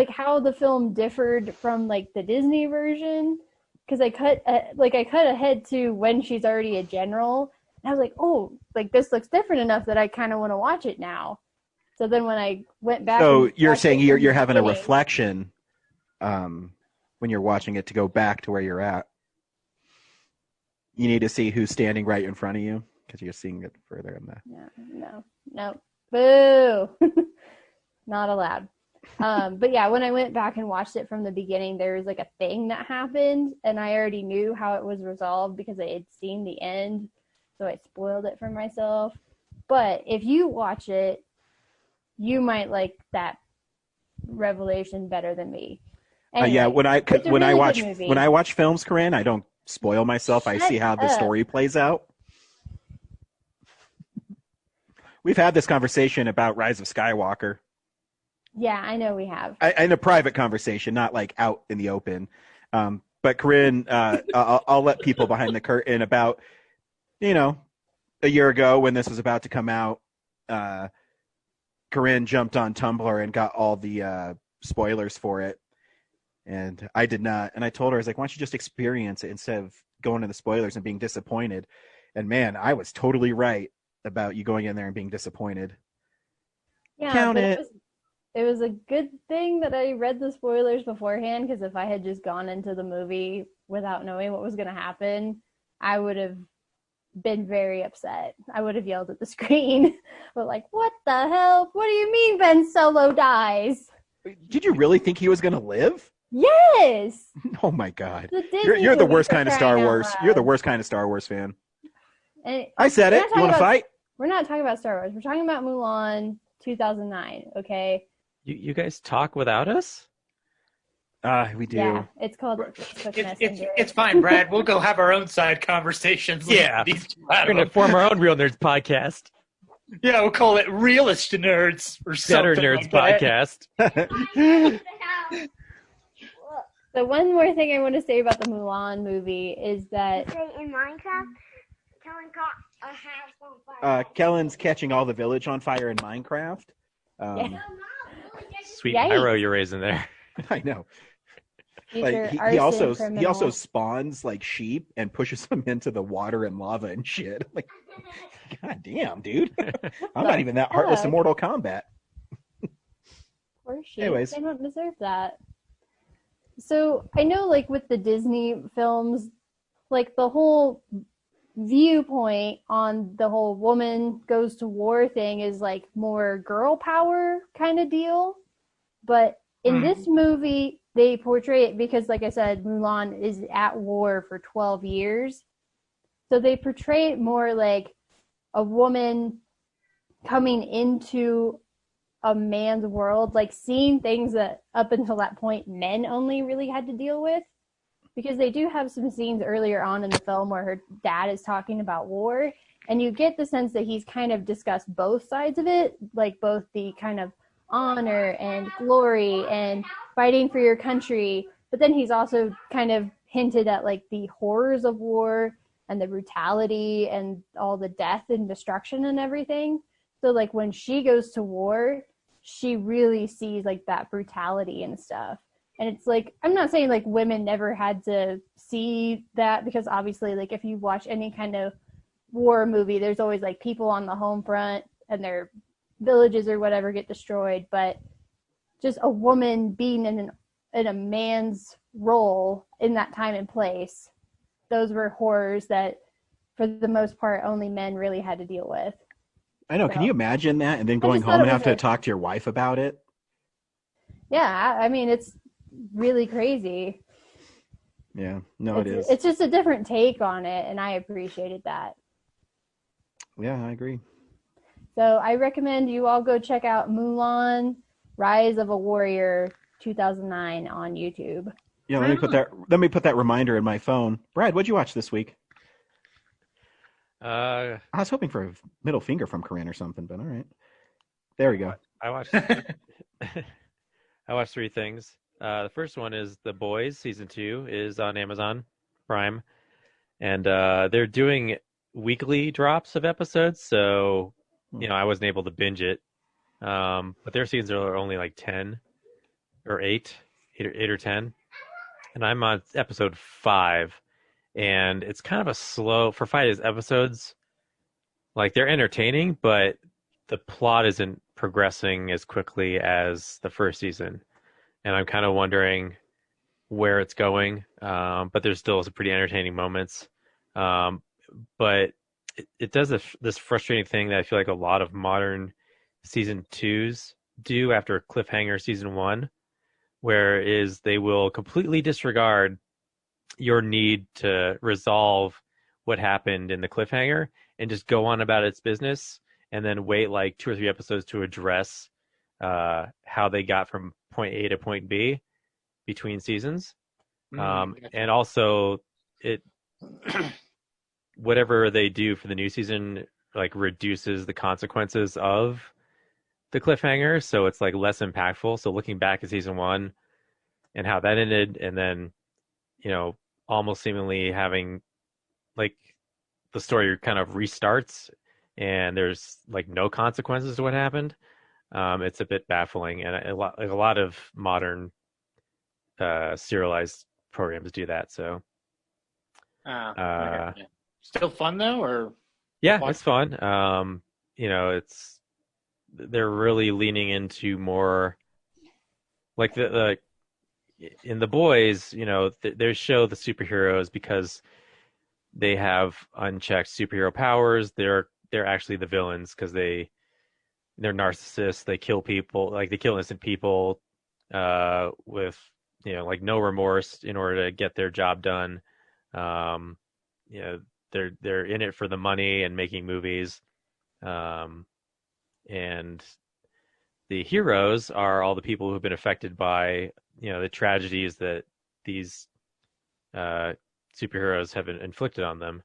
how the film differed from like the Disney version, because I cut ahead to when she's already a general, and I was like, oh, like this looks different enough that I kind of want to watch it now. So then when I went back, So and you're watched saying it from you're the having a beginning- reflection when you're watching it to go back to where you're at. You need to see who's standing right in front of you because you're seeing it further in the. No, boo, not allowed. But yeah, when I went back and watched it from the beginning, there was like a thing that happened, and I already knew how it was resolved because I had seen the end, so I spoiled it for myself. But if you watch it, you might like that revelation better than me. Anyway, Yeah, when I it's a when I really watch good movie. when I watch films, Corinne, I don't spoil myself. I see how the up. story plays out. We've had this conversation about Rise of Skywalker. Yeah, I know we have. In a private conversation, not like out in the open. But Corinne, I'll let people behind the curtain about, a year ago when this was about to come out, Corinne jumped on Tumblr and got all the spoilers for it. And I did not. And I told her, I was like, why don't you just experience it instead of going to the spoilers and being disappointed? And man, I was totally right about you going in there and being disappointed. Yeah, Count but it. It was a good thing that I read the spoilers beforehand, because if I had just gone into the movie without knowing what was going to happen, I would have been very upset. I would have yelled at the screen, but like, what the hell? What do you mean Ben Solo dies? Did you really think he was going to live? Yes! Oh my God. The Disney You're the movie, worst for kind of crying Star out Wars. loud. You're the worst kind of Star Wars fan. And I said we're it. not You talking want to about- fight? We're not talking about Star Wars. We're talking about Mulan 2009, okay? You guys talk without us? We do. Yeah, it's called Facebook Messenger. It's fine, Brad. We'll go have our own side conversations. with Yeah. these two We're going to form our own Real Nerds podcast. Yeah, we'll call it Realist Nerds or Better something Nerds like that. podcast. So one more thing I want to say about the Mulan movie is that Say in Minecraft, Kellen caught a house on fire. Kellen's catching all the village on fire in Minecraft. Yeah. Sweet Yikes. pyro you're raising there. I know. future Like he arson also criminal. spawns like sheep and pushes them into the water and lava and shit. Like, God damn, dude. I'm not even that heartless in fuck? Mortal Kombat. Poor sheep. Anyways. They don't deserve that. So I know, like with the Disney films, like the whole viewpoint on the whole woman goes to war thing is like more girl power kind of deal. But in this movie, they portray it because, like I said, Mulan is at war for 12 years. So they portray it more like a woman coming into a man's world, like seeing things that up until that point men only really had to deal with. Because they do have some scenes earlier on in the film where her dad is talking about war, and you get the sense that he's kind of discussed both sides of it, like both the kind of honor and glory and fighting for your country, but then he's also kind of hinted at like the horrors of war and the brutality and all the death and destruction and everything. So like when she goes to war, she really sees like that brutality and stuff. And it's like, I'm not saying like women never had to see that, because obviously like if you watch any kind of war movie, there's always like people on the home front and their villages or whatever get destroyed. But just a woman being in a man's role in that time and place, those were horrors that for the most part only men really had to deal with. I know. Can So- you imagine that? And then I going just thought home it and was have to like- talk to your wife about it? Yeah, I mean, it's really crazy. Yeah. No, it is. It's just a different take on it, and I appreciated that. Yeah, I agree. So I recommend you all go check out Mulan, Rise of a Warrior 2009 on YouTube. Yeah, let me put that reminder in my phone. Brad, what'd you watch this week? I I was hoping for a middle finger from Corinne or something, but all right. There we go. watched I watched three things. The first one is The Boys season 2 is on Amazon Prime, and they're doing weekly drops of episodes, so I wasn't able to binge it. But their seasons are only like 10 or 8 or 10. and I'm on episode 5, and it's kind of a slow for 5 episodes. Like, they're entertaining, but the plot isn't progressing as quickly as the first season, and I'm kind of wondering where it's going. But there's still some pretty entertaining moments. But it does this frustrating thing that I feel like a lot of modern season 2s do after cliffhanger season 1, where is they will completely disregard your need to resolve what happened in the cliffhanger and just go on about its business, and then wait like 2 or 3 episodes to address how they got from point A to point B between seasons. And also it whatever they do for the new season like reduces the consequences of the cliffhanger, so it's like less impactful. So looking back at season 1 and how that ended, and then almost seemingly having like the story kind of restarts and there's like no consequences to what happened, it's a bit baffling. And a lot of modern serialized programs do that. So still fun though, or yeah, it's fun. They're really leaning into more like the in The Boys, they show the superheroes because they have unchecked superhero powers. They're actually the villains because they're narcissists. They kill people, like they kill innocent people with like no remorse in order to get their job done. They're in it for the money and making movies. And the heroes are all the people who've been affected by the tragedies that these superheroes have inflicted on them.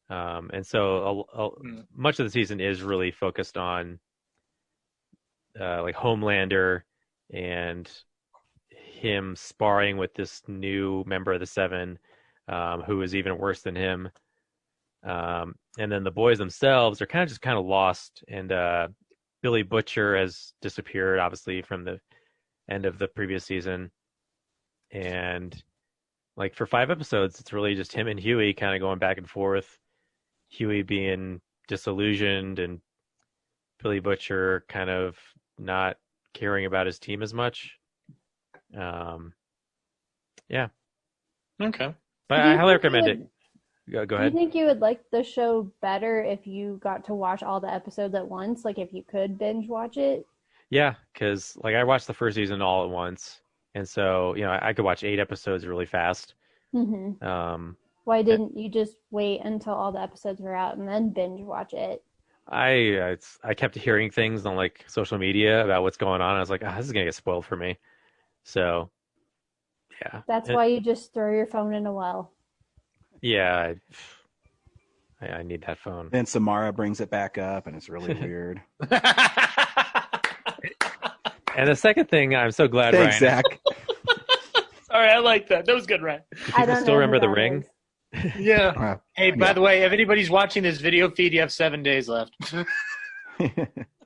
And so much of the season is really focused on like Homelander and him sparring with this new member of the Seven, who is even worse than him. And then the boys themselves are kind of lost, and Billy Butcher has disappeared, obviously, from the end of the previous season. And like for 5 episodes, it's really just him and Huey kind of going back and forth. Huey being disillusioned and Billy Butcher kind of not caring about his team as much. Yeah. Okay. But I highly recommend it. Go Do you ahead. think you would like the show better if you got to watch all the episodes at once? Like if you could binge watch it? Yeah, because like I watched the first season all at once, and so I could watch 8 episodes really fast. Mm-hmm. Why didn't you just wait until all the episodes were out and then binge watch it? I kept hearing things on like social media about what's going on. I was like, this is gonna get spoiled for me. So yeah, That's why you just throw your phone in a well. yeah, I need that phone. Then Samara brings it back up, and it's really weird. And the second thing, I'm so glad Thanks, Ryan. Zach. Sorry, I like that. That was good, Ryan. I don't still know remember who The that Ring? is. Yeah. Hey, by the way, if anybody's watching this video feed, you have 7 days left.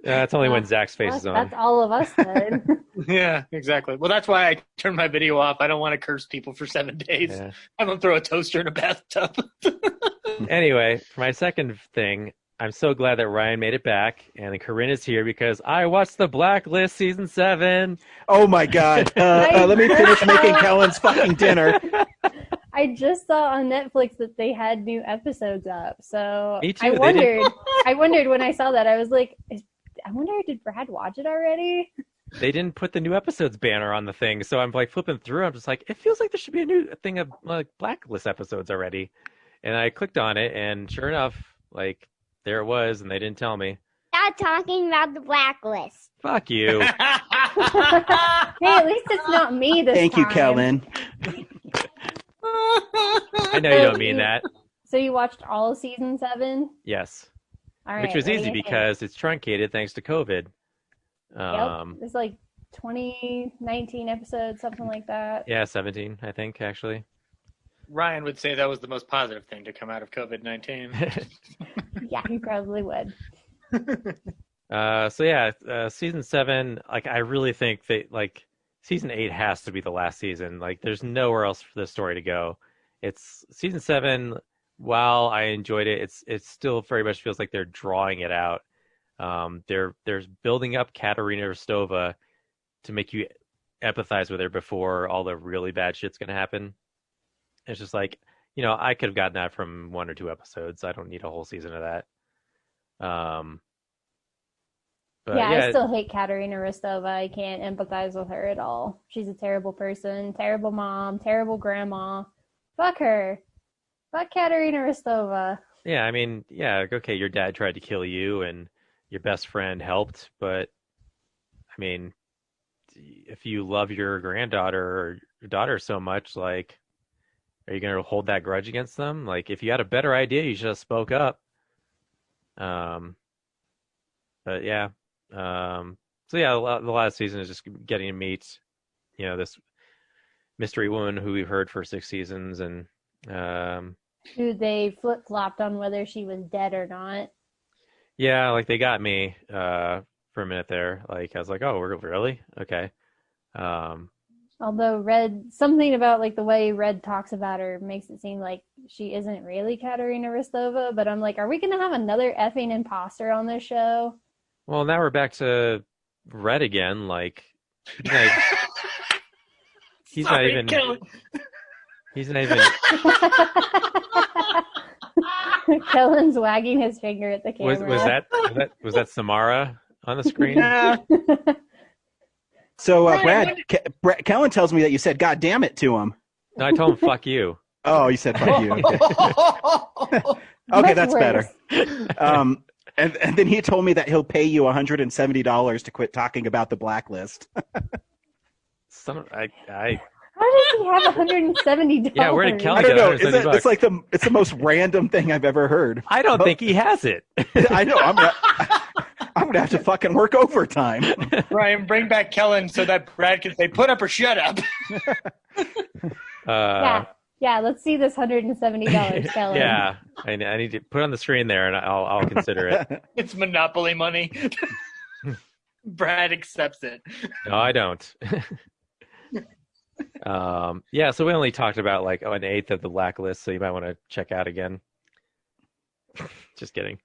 That's only when Zach's face is on. That's all of us then. Yeah, exactly. Well, that's why I turned my video off. I don't want to curse people for 7 days. Yeah. I'm going to throw a toaster in a bathtub. Anyway, for my second thing, I'm so glad that Ryan made it back, and Corinne is here because I watched The Blacklist season 7. Oh my God! Let me finish making Kellen's fucking dinner. I just saw on Netflix that they had new episodes up. So Me too, I they wondered when I saw that, I was like, I wonder, did Brad watch it already? They didn't put the new episodes banner on the thing, so I'm like flipping through. I'm just like, it feels like there should be a new thing of like Blacklist episodes already. And I clicked on it, and sure enough, like there it was, and they didn't tell me. Stop talking about the blacklist. Fuck you. Hey, at least it's not me this Thank you, time. Kellen. I know you don't mean that. So you watched all of season 7? Yes. All right. Which was what do easy you think? because it's truncated thanks to COVID. Yep. It's like 19 episodes, something like that. Yeah, 17, I think, actually. Ryan would say that was the most positive thing to come out of COVID-19. Yeah, he probably would. Season 7, like I really think they like season 8 has to be the last season. Like, there's nowhere else for the story to go. It's season 7. While I enjoyed it, it still very much feels like they're drawing it out. There's building up Katerina Rostova to make you empathize with her before all the really bad shit's gonna happen. It's just like, I could have gotten that from 1 or 2 episodes. I don't need a whole season of that. But I still hate Katerina Rostova. I can't empathize with her at all. She's a terrible person, terrible mom, terrible grandma. Fuck her. Fuck Katerina Rostova. Yeah, I mean, okay, your dad tried to kill you and your best friend helped, but I mean, if you love your granddaughter or your daughter so much, like, are you going to hold that grudge against them? Like, if you had a better idea, you should have spoke up. But yeah. So yeah, the last season is just getting to meet, this mystery woman who we've heard for 6 seasons, and who they flip-flopped on whether she was dead or not. Yeah, like, they got me for a minute there. Like, I was like, oh, really? Okay. Although something about like the way Red talks about her makes it seem like she isn't really Katerina Rostova, but I'm like, are we going to have another effing imposter on this show? Well, now we're back to Red again. Like, he's not even. Kellen's wagging his finger at the camera. Was that Samara on the screen? So, Brad, Kellen tells me that you said "God damn it" to him. No, I told him "fuck you." Oh, you said "fuck you." Okay, okay, that's better. And then he told me that he'll pay you $170 to quit talking about the blacklist. How does he have $170? Yeah, where did Kelly I don't know. $170? It's the most random thing I've ever heard. I don't think he has it. I know. I'm gonna have to fucking work overtime. Ryan, bring back Kellen so that Brad can say, "Put up or shut up." Yeah. Let's see this $170, Kellen. Yeah, I need to put it on the screen there, and I'll consider it. It's Monopoly money. Brad accepts it. No, I don't. Yeah, so we only talked about like an eighth of the blacklist, so you might want to check out again. Just kidding.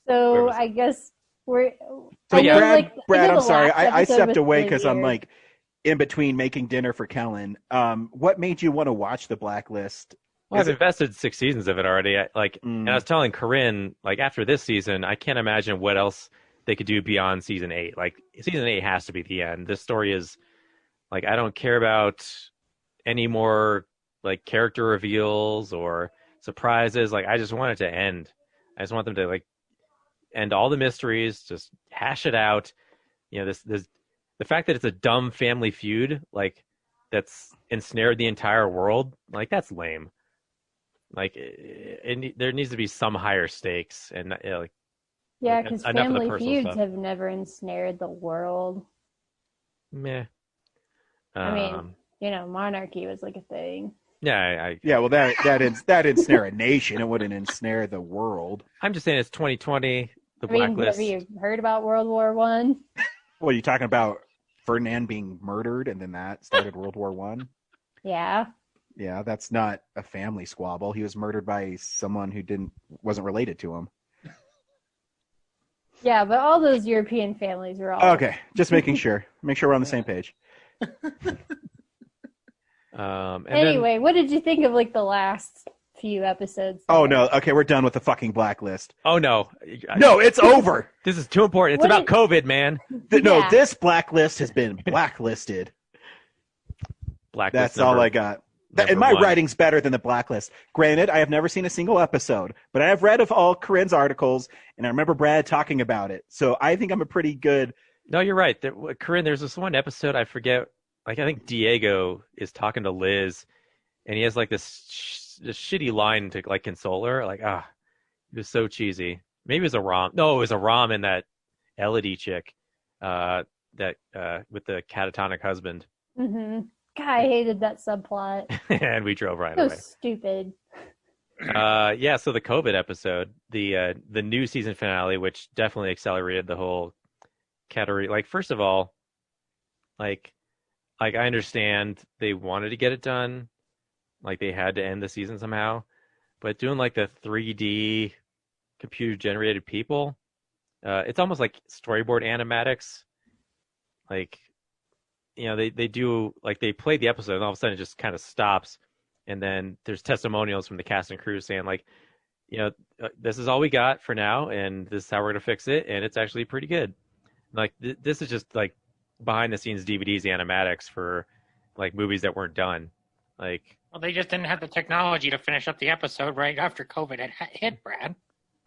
So I guess we're. So yeah, Brad, I'm sorry, I stepped away because I'm like in between making dinner for Kellen. What made you want to watch the blacklist? Well, I've invested 6 seasons of it already. And I was telling Corinne, like, after this season, I can't imagine what else they could do beyond season 8. Like, season 8 has to be the end. This story is, like, I don't care about any more, like, character reveals or surprises. Like, I just want it to end. I just want them to, like, end all the mysteries, just hash it out. You know, this the fact that it's a dumb family feud, like, that's ensnared the entire world, like, that's lame. Like, there needs to be some higher stakes, and like. Yeah, because family feuds have never ensnared the world. Meh. I mean, you know, monarchy was like a thing. Yeah, well, that ensnare a nation. It wouldn't ensnare the world. I'm just saying it's 2020. The blacklist. Have you heard about World War One? Well, you're talking about Ferdinand being murdered, and then that started World War One. Yeah. Yeah, that's not a family squabble. He was murdered by someone who wasn't related to him. Yeah, but all those European families were all okay. Just making sure. Make sure we're on the same page. Anyway, what did you think of like the last few episodes? Oh no! Okay, we're done with the fucking blacklist. Oh no! No, it's over. This is too important. It's about COVID, man. No, this blacklist has been blacklisted. That's all I got. And my writing's better than the blacklist. Granted, I have never seen a single episode, but I have read of all Corinne's articles, and I remember Brad talking about it. So I think I'm a pretty good. No, you're right. Corinne, there's this one episode, I forget. Like, I think Diego is talking to Liz, and he has like this shitty line to like console her. Like, it was so cheesy. Maybe it was a Rom. No, it was a Rom and that Elodie chick, that with the catatonic husband. Mm-hmm. God, I hated that subplot. And we drove right away. So stupid. Yeah, so the COVID episode, the new season finale, which definitely accelerated the whole category. Like, first of all, like I understand they wanted to get it done, like they had to end the season somehow, but doing like the 3D computer generated people, it's almost like storyboard animatics. Like, they do, like, they play the episode and all of a sudden it just kind of stops, and then there's testimonials from the cast and crew saying like, this is all we got for now, and this is how we're gonna fix it, and it's actually pretty good. Like this is just like behind the scenes DVDs animatics for like movies that weren't done. Like, well, they just didn't have the technology to finish up the episode right after COVID had hit, Brad.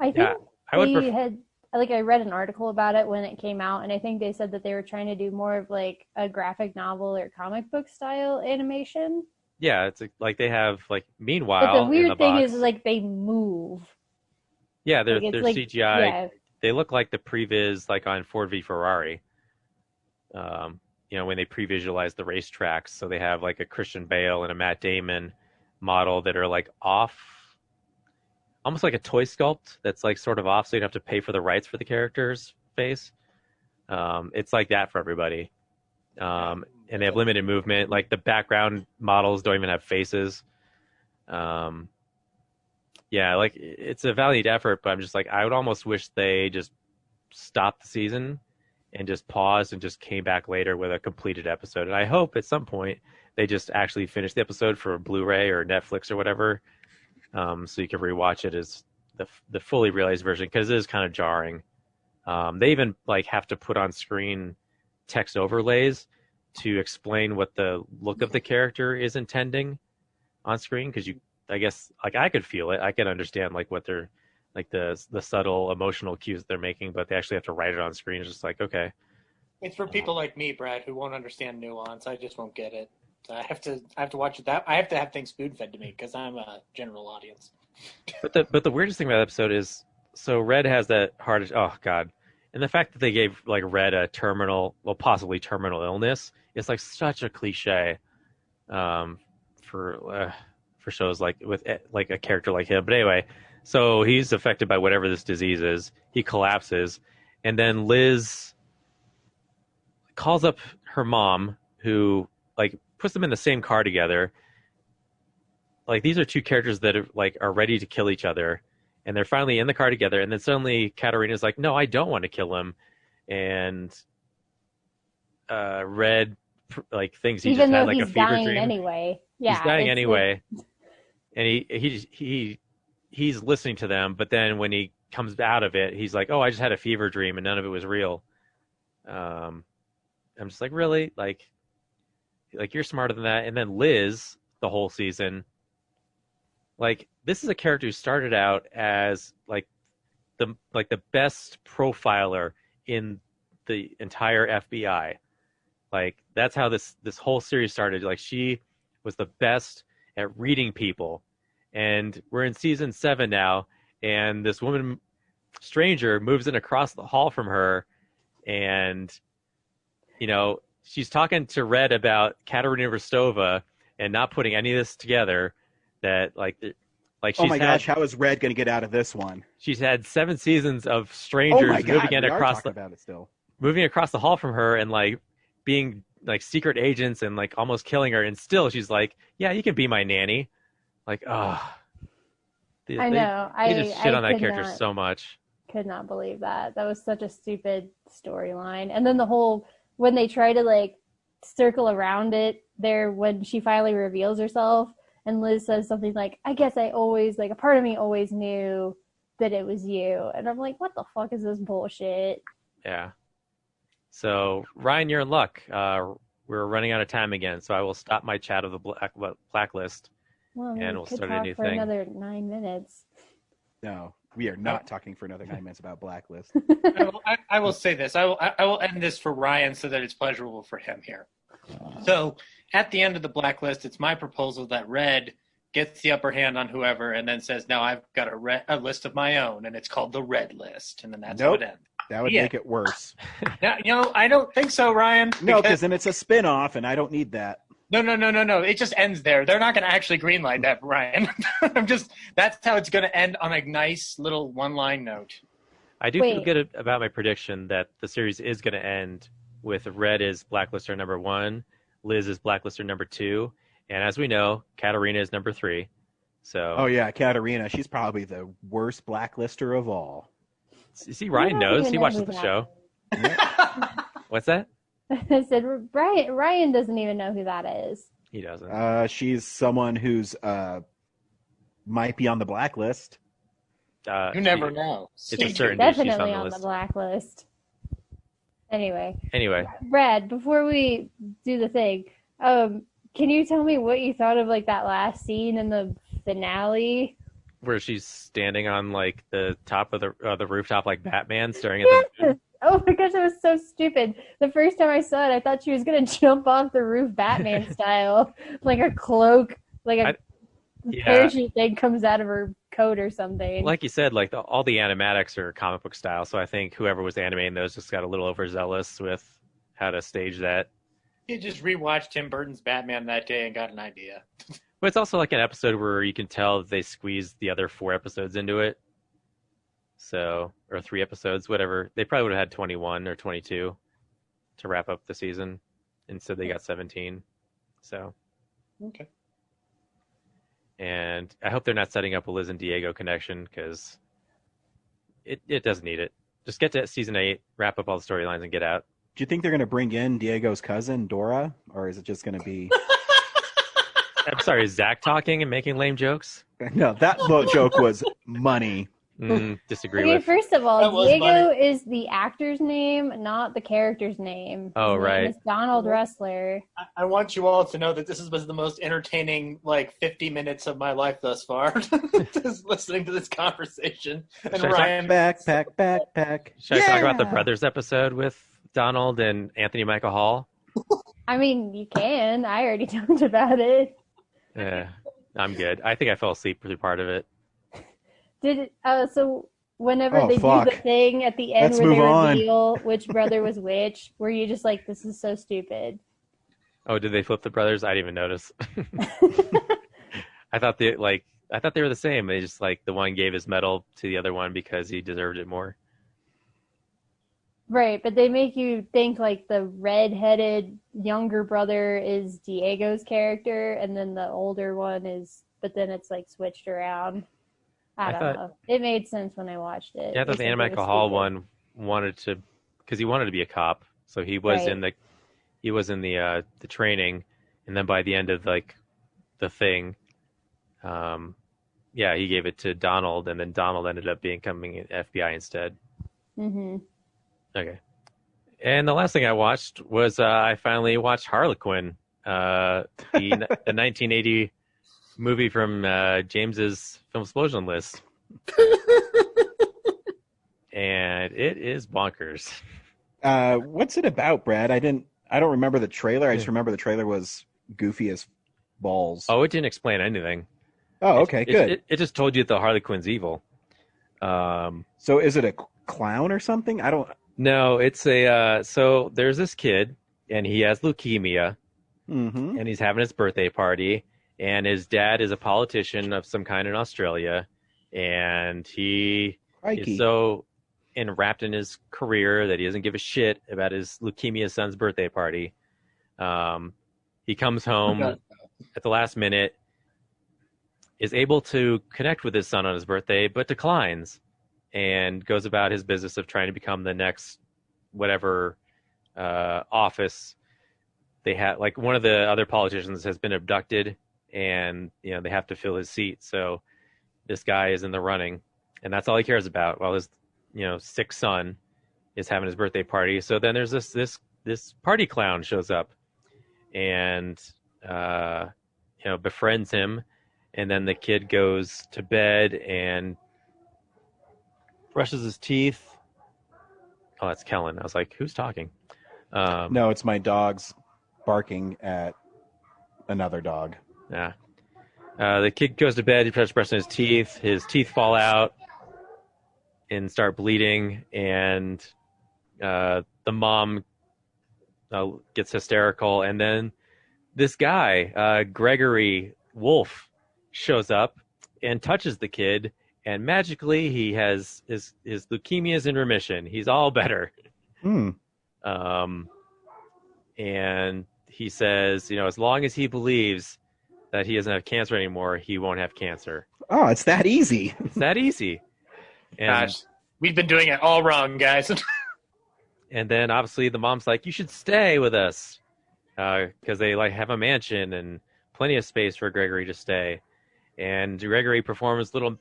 I think I read an article about it when it came out, and I think they said that they were trying to do more of like a graphic novel or comic book style animation. Yeah, it's like they have like meanwhile. But the weird thing box, is like they move. Yeah, they're CGI. Yeah. They look like the previs like on Ford v Ferrari. When they pre-visualize the racetracks, so they have like a Christian Bale and a Matt Damon model that are like off, almost like a toy sculpt that's like sort of off, so you'd have to pay for the rights for the character's face. It's like that for everybody. And they have limited movement. Like the background models don't even have faces. Like it's a valiant effort, but I'm just like, I would almost wish they just stopped the season and just paused and just came back later with a completed episode. And I hope at some point they just actually finish the episode for Blu-ray or Netflix or whatever, so you can rewatch it as the fully realized version, because it is kind of jarring. They even like have to put on screen text overlays to explain what the look of the character is intending on screen, because I guess like I could feel it, I could understand like what they're like the subtle emotional cues they're making, but they actually have to write it on screen. It's just like, okay. It's for people like me, Brad, who won't understand nuance. I just won't get it. So I have to watch it. I have to have things spoon fed to me because I'm a general audience. But the weirdest thing about the episode is, so Red has that heart. Oh God. And the fact that they gave like Red a possibly terminal illness is like such a cliche for shows like with like a character like him. But anyway, so he's affected by whatever this disease is. He collapses, and then Liz calls up her mom, who like puts them in the same car together. Like these are two characters that are ready to kill each other, and they're finally in the car together. And then suddenly Katarina's like, "No, I don't want to kill him," and Red like thinks he just had like a fever dream anyway. Yeah, he's dying anyway. And he's listening to them, but then when he comes out of it, he's like, "Oh, I just had a fever dream, and none of it was real." I'm just like, really, like you're smarter than that. And then Liz, the whole season, like this is a character who started out as like the best profiler in the entire FBI. Like that's how this whole series started. Like she was the best at reading people. And we're in season 7 now, and this woman stranger moves in across the hall from her, and she's talking to Red about Katerina Rostova and not putting any of this together. That like she's oh my gosh, how is Red going to get out of this one? She's had 7 seasons of strangers moving across the hall from her, and like being like secret agents and like almost killing her, and still she's like, "Yeah, you can be my nanny." Like, oh, I know. They just shit on that character so much. Could not believe that. That was such a stupid storyline. And then when they try to like circle around it there, when she finally reveals herself, and Liz says something like, "I guess I always, like, a part of me always knew that it was you." And I'm like, what the fuck is this bullshit? Yeah. So, Ryan, you're in luck. We're running out of time again, so I will stop my chat of the blacklist. Well, and we'll start talk a new for thing. another 9 minutes. No, we are not talking for another 9 minutes about Blacklist. I will say this. I will end this for Ryan so that it's pleasurable for him here. So at the end of the Blacklist, it's my proposal that Red gets the upper hand on whoever, and then says, "Now I've got a list of my own, and it's called the Red List," and then that's how it ends. That would make it worse. Now, I don't think so, Ryan. No, because then it's a spin-off, and I don't need that. No. It just ends there. They're not going to actually greenlight that, Ryan. That's how it's going to end, on a nice little one-line note. I do feel good about my prediction that the series is going to end with Red as Blacklister number 1, Liz is Blacklister number 2, and as we know, Katarina is number 3. So. Oh yeah, Katarina. She's probably the worst Blacklister of all. See, Ryan knows. He watches the show. What's that? I said Ryan doesn't even know who that is. He doesn't. She's someone who's might be on the blacklist. You never know. It's a certainty Definitely she's on the blacklist. Anyway, Brad, before we do the thing, can you tell me what you thought of like that last scene in the finale? Where she's standing on like the top of the rooftop like Batman, staring at the moon. Oh my gosh, that was so stupid. The first time I saw it, I thought she was gonna jump off the roof Batman style, like a cloak, like a parachute thing comes out of her coat or something. Like you said, like all the animatics are comic book style, so I think whoever was animating those just got a little overzealous with how to stage that. You just rewatched Tim Burton's Batman that day and got an idea. But it's also like an episode where you can tell that they squeezed the other 4 episodes into it. So, or 3 episodes, whatever. They probably would have had 21 or 22 to wrap up the season. Instead, they got 17. So. Okay. And I hope they're not setting up a Liz and Diego connection because it doesn't need it. Just get to season 8, wrap up all the storylines, and get out. Do you think they're going to bring in Diego's cousin, Dora? Or is it just going to be... I'm sorry, is Zach talking and making lame jokes? No, that joke was money. Disagree Okay, with. first of all, Diego is the actor's name, not the character's name. Oh, His right. name is Donald Rustler. I want you all to know that this was the most entertaining, 50 minutes of my life thus far. Just listening to this conversation. And Ryan... Backpack. Should I talk about the Brothers episode with Donald and Anthony Michael Hall? I mean, you can. I already talked about it. Yeah, I'm good. I think I fell asleep through part of it. Did it, so whenever they do the thing at the end where they reveal which brother was which, were you just like, this is so stupid? Oh, did they flip the brothers? I didn't even notice. I thought they were the same. They just the one gave his medal to the other one because he deserved it more. Right, but they make you think the red-headed younger brother is Diego's character, and then the older one is, but then it's switched around. I don't know. It made sense when I watched it. Yeah, I thought the Anna Michael Hall one wanted to, because he wanted to be a cop, so he was in the training, and then by the end of the thing, he gave it to Donald, and then Donald ended up becoming an FBI instead. Mm-hmm. Okay. And the last thing I watched was I finally watched Harlequin, the 1980 movie from James's Film Explosion list. And it is bonkers. What's it about, Brad? I don't remember the trailer. I just remember the trailer was goofy as balls. Oh, it didn't explain anything. Oh, okay, good. It just told you that the Harley Quinn's evil. So is it a clown or something? No, it's so there's this kid, and he has leukemia, and he's having his birthday party, and his dad is a politician of some kind in Australia, and he is so enwrapped in his career that he doesn't give a shit about his leukemia son's birthday party. He comes home at the last minute, is able to connect with his son on his birthday, but declines. And goes about his business of trying to become the next whatever office they have. One of the other politicians has been abducted, and they have to fill his seat. So this guy is in the running, and that's all he cares about. While his sick son is having his birthday party. So then there's this party clown shows up, and befriends him, and then the kid goes to bed and brushes his teeth. Oh, that's Kellen. I was like, who's talking? No, it's my dog's barking at another dog. Yeah. The kid goes to bed. He starts brushing his teeth fall out and start bleeding. And the mom gets hysterical. And then this guy, Gregory Wolf, shows up and touches the kid. And magically, he has his leukemia is in remission. He's all better. and he says, as long as he believes that he doesn't have cancer anymore, he won't have cancer. Oh, it's that easy. It's that easy. And, Gosh, we've been doing it all wrong, guys. and then obviously the mom's like, you should stay with us, because they have a mansion and plenty of space for Gregory to stay. And Gregory performs little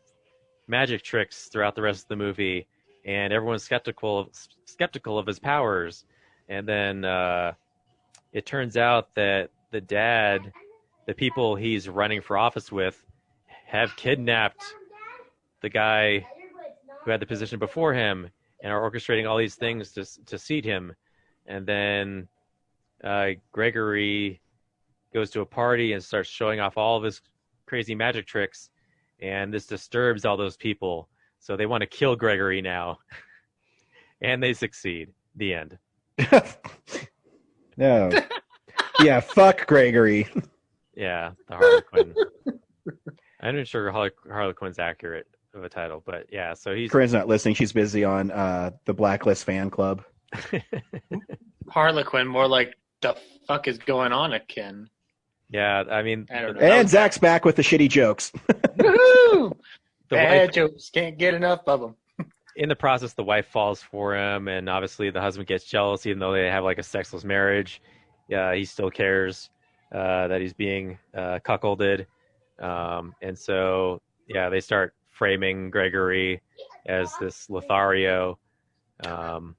magic tricks throughout the rest of the movie, and everyone's skeptical of his powers. And then it turns out that the people he's running for office with, have kidnapped the guy who had the position before him and are orchestrating all these things to seat him. And then Gregory goes to a party and starts showing off all of his crazy magic tricks, and this disturbs all those people. So they want to kill Gregory now. And they succeed. The end. No. Yeah, fuck Gregory. Yeah, the Harlequin. I'm not sure Harlequin's accurate of a title, but yeah, so he's... Corinne's not listening. She's busy on the Blacklist fan club. Harlequin, more like the fuck is going on, Ken? Yeah, I mean... I don't know. And Zach's back with the shitty jokes. Woohoo! Bad jokes. Can't get enough of them. In the process, the wife falls for him, and obviously the husband gets jealous, even though they have like a sexless marriage. He still cares that he's being cuckolded. And so, yeah, they start framing Gregory as this Lothario, who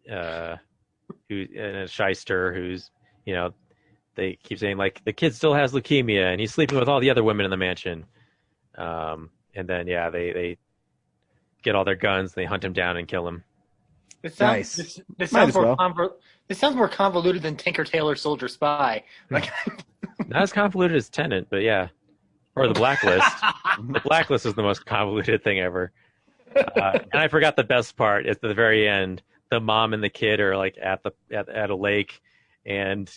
and a shyster who's, they keep saying like the kid still has leukemia and he's sleeping with all the other women in the mansion. And then, yeah, they get all their guns, and they hunt him down and kill him. This Nice. This Might sounds as more well. This sounds more convoluted than Tinker Tailor Soldier Spy. Like, Not as convoluted as Tenet, but yeah. Or the Blacklist. The Blacklist is the most convoluted thing ever. And I forgot the best part. It's at the very end. The mom and the kid are like at a lake, and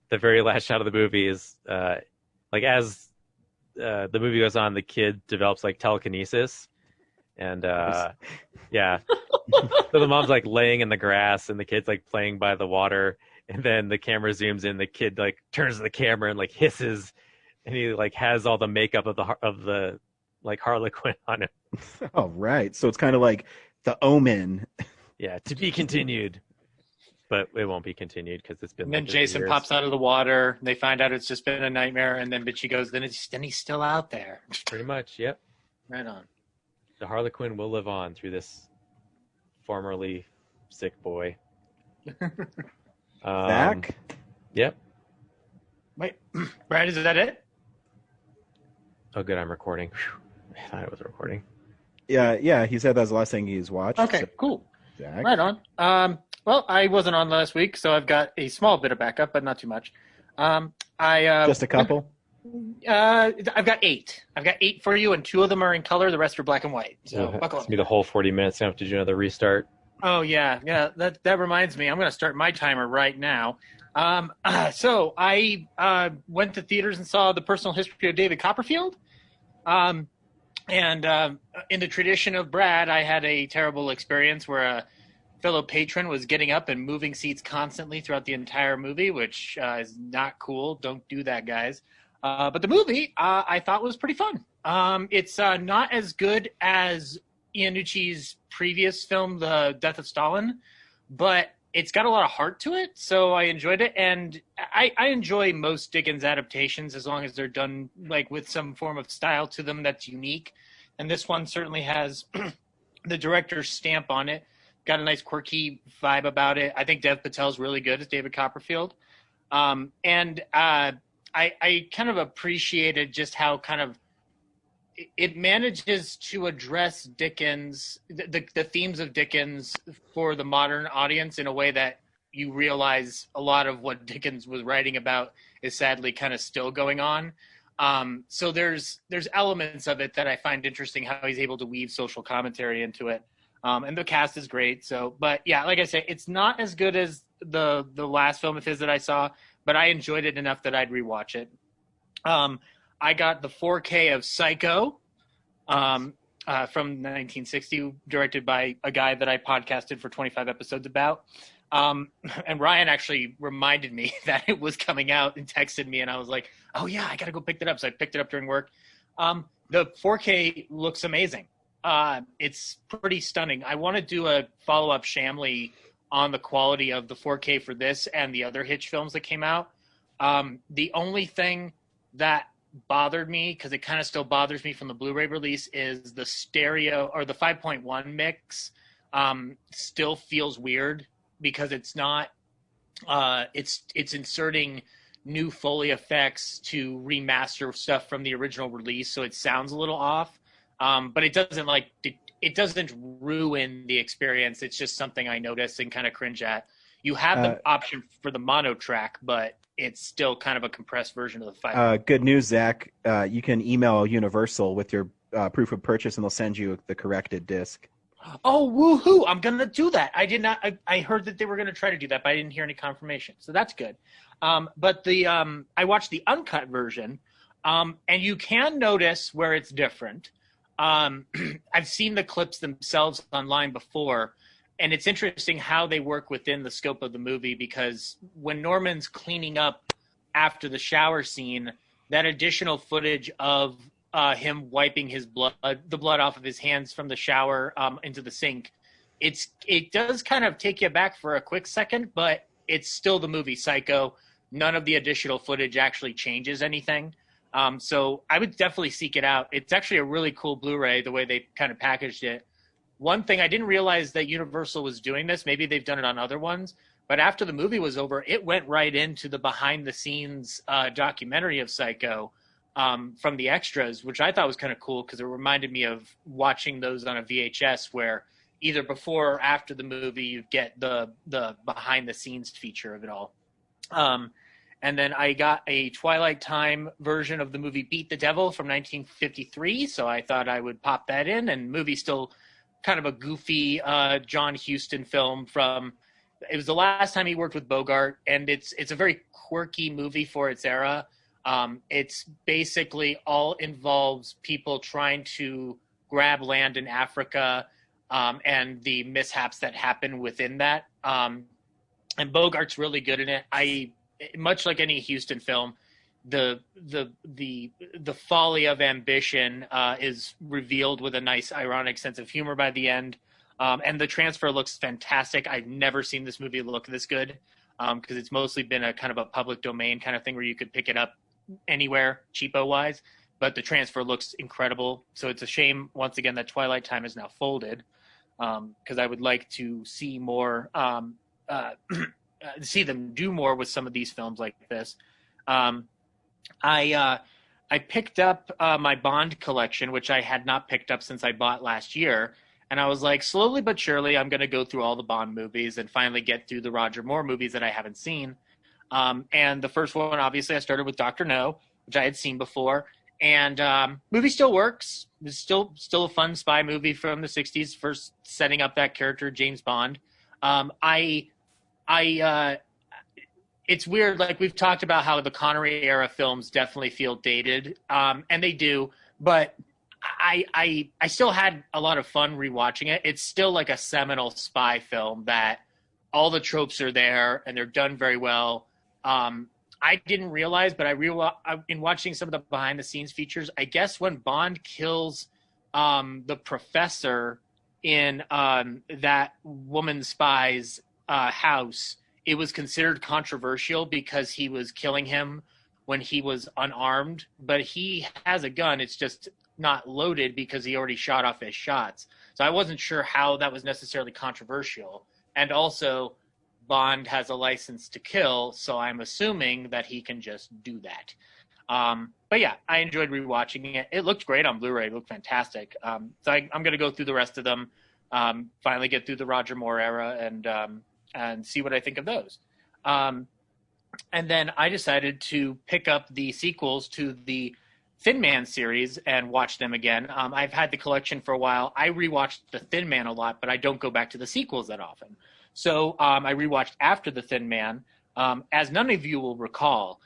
the very last shot of the movie is as the movie goes on, the kid develops like telekinesis, and yeah. So the mom's like laying in the grass, and the kid's like playing by the water, and then the camera zooms in. The kid like turns to the camera and like hisses, and he like has all the makeup of the like Harlequin on him. Oh, right. So it's kind of like The Omen. Yeah, to be continued, but it won't be continued because it's been. and then like Jason years. pops out of the water. And they find out it's just been a nightmare, but she goes, then he's still out there. Pretty much, yep. Right on. The Harlequin will live on through this formerly sick boy. Zach? Yep. Wait, Brad, is that it? Oh, good. I'm recording. Whew. I thought I was recording. Yeah, he said that's the last thing he's watched. Okay, So, cool. Zach? Right on. Well, I wasn't on last week, so I've got a small bit of backup, but not too much. Just a couple? I've got 8. I've got 8 for you, and 2 of them are in color. The rest are black and white. So buckle It's up. gonna be the whole 40 minutes. I have to do another restart. Oh yeah. That reminds me. I'm going to start my timer right now. So I went to theaters and saw The Personal History of David Copperfield. And in the tradition of Brad, I had a terrible experience where a fellow patron was getting up and moving seats constantly throughout the entire movie, which is not cool. Don't do that, guys. But the movie I thought was pretty fun. It's not as good as Iannucci's previous film, The Death of Stalin, but it's got a lot of heart to it, so I enjoyed it. And I enjoy most Dickens adaptations as long as they're done like with some form of style to them that's unique. And this one certainly has the director's stamp on it. Got a nice quirky vibe about it. I think Dev Patel's really good as David Copperfield. And I kind of appreciated just how kind of it manages to address Dickens, the themes of Dickens for the modern audience in a way that you realize a lot of what Dickens was writing about is sadly kind of still going on. So there's elements of it that I find interesting, how he's able to weave social commentary into it. And the cast is great. So, but yeah, like I say, it's not as good as the last film of his that I saw, but I enjoyed it enough that I'd rewatch it. I got the 4K of Psycho from 1960, directed by a guy that I podcasted for 25 episodes about. And Ryan actually reminded me that it was coming out and texted me, and I was like, oh yeah, I got to go pick that up. So I picked it up during work. The 4K looks amazing. It's pretty stunning. I want to do a follow-up Shamley on the quality of the 4K for this and the other Hitch films that came out. The only thing that bothered me, because it kind of still bothers me from the Blu-ray release, is the stereo or the 5.1 mix still feels weird because it's not it's inserting new Foley effects to remaster stuff from the original release, so it sounds a little off. But it doesn't it doesn't ruin the experience. It's just something I notice and kind of cringe at. You have the option for the mono track, but it's still kind of a compressed version of the 5. Good news, Zach. You can email Universal with your proof of purchase, and they'll send you the corrected disc. Oh, woohoo! I'm going to do that. I did not. I heard that they were going to try to do that, but I didn't hear any confirmation. So that's good. But I watched the uncut version, and you can notice where it's different. I've seen the clips themselves online before, and it's interesting how they work within the scope of the movie, because when Norman's cleaning up after the shower scene, that additional footage of him wiping the blood off of his hands from the shower into the sink, it does kind of take you back for a quick second, but it's still the movie Psycho. None of the additional footage actually changes anything. So I would definitely seek it out. It's actually a really cool Blu-ray, the way they kind of packaged it. One thing, I didn't realize that Universal was doing this. Maybe they've done it on other ones. But after the movie was over, it went right into the behind-the-scenes documentary of Psycho from the extras, which I thought was kind of cool because it reminded me of watching those on a VHS where either before or after the movie you get the behind-the-scenes feature of it all. And then I got a Twilight Time version of the movie Beat the Devil from 1953, so I thought I would pop that in. And the movie's still kind of a goofy John Huston film it was the last time he worked with Bogart, and it's a very quirky movie for its era. It's basically all involves people trying to grab land in Africa and the mishaps that happen within that. And Bogart's really good in it. Much like any Huston film, the folly of ambition is revealed with a nice ironic sense of humor by the end. And the transfer looks fantastic. I've never seen this movie look this good because it's mostly been a kind of a public domain kind of thing where you could pick it up anywhere cheapo wise, but the transfer looks incredible. So it's a shame once again that Twilight Time is now folded because I would like to see more see them do more with some of these films like this. I picked up my Bond collection, which I had not picked up since I bought last year. And I was like, slowly but surely, I'm going to go through all the Bond movies and finally get through the Roger Moore movies that I haven't seen. And the first one, obviously, I started with Dr. No, which I had seen before. And movie still works. It's still a fun spy movie from the 60s, first setting up that character, James Bond. It's weird. Like, we've talked about how the Connery era films definitely feel dated, and they do. But I still had a lot of fun rewatching it. It's still like a seminal spy film that all the tropes are there and they're done very well. I didn't realize, but in watching some of the behind the scenes features, I guess when Bond kills the professor in that woman spy's house, it was considered controversial because he was killing him when he was unarmed, but he has a gun. It's just not loaded because he already shot off his shots. So I wasn't sure how that was necessarily controversial. And also, Bond has a license to kill, so I'm assuming that he can just do that. But yeah, I enjoyed rewatching it. It looked great on Blu-ray. It looked fantastic. So I'm going to go through the rest of them, finally get through the Roger Moore era, and see what I think of those. And then I decided to pick up the sequels to the Thin Man series and watch them again. I've had the collection for a while. I rewatched the Thin Man a lot, but I don't go back to the sequels that often. So I rewatched After the Thin Man. As none of you will recall,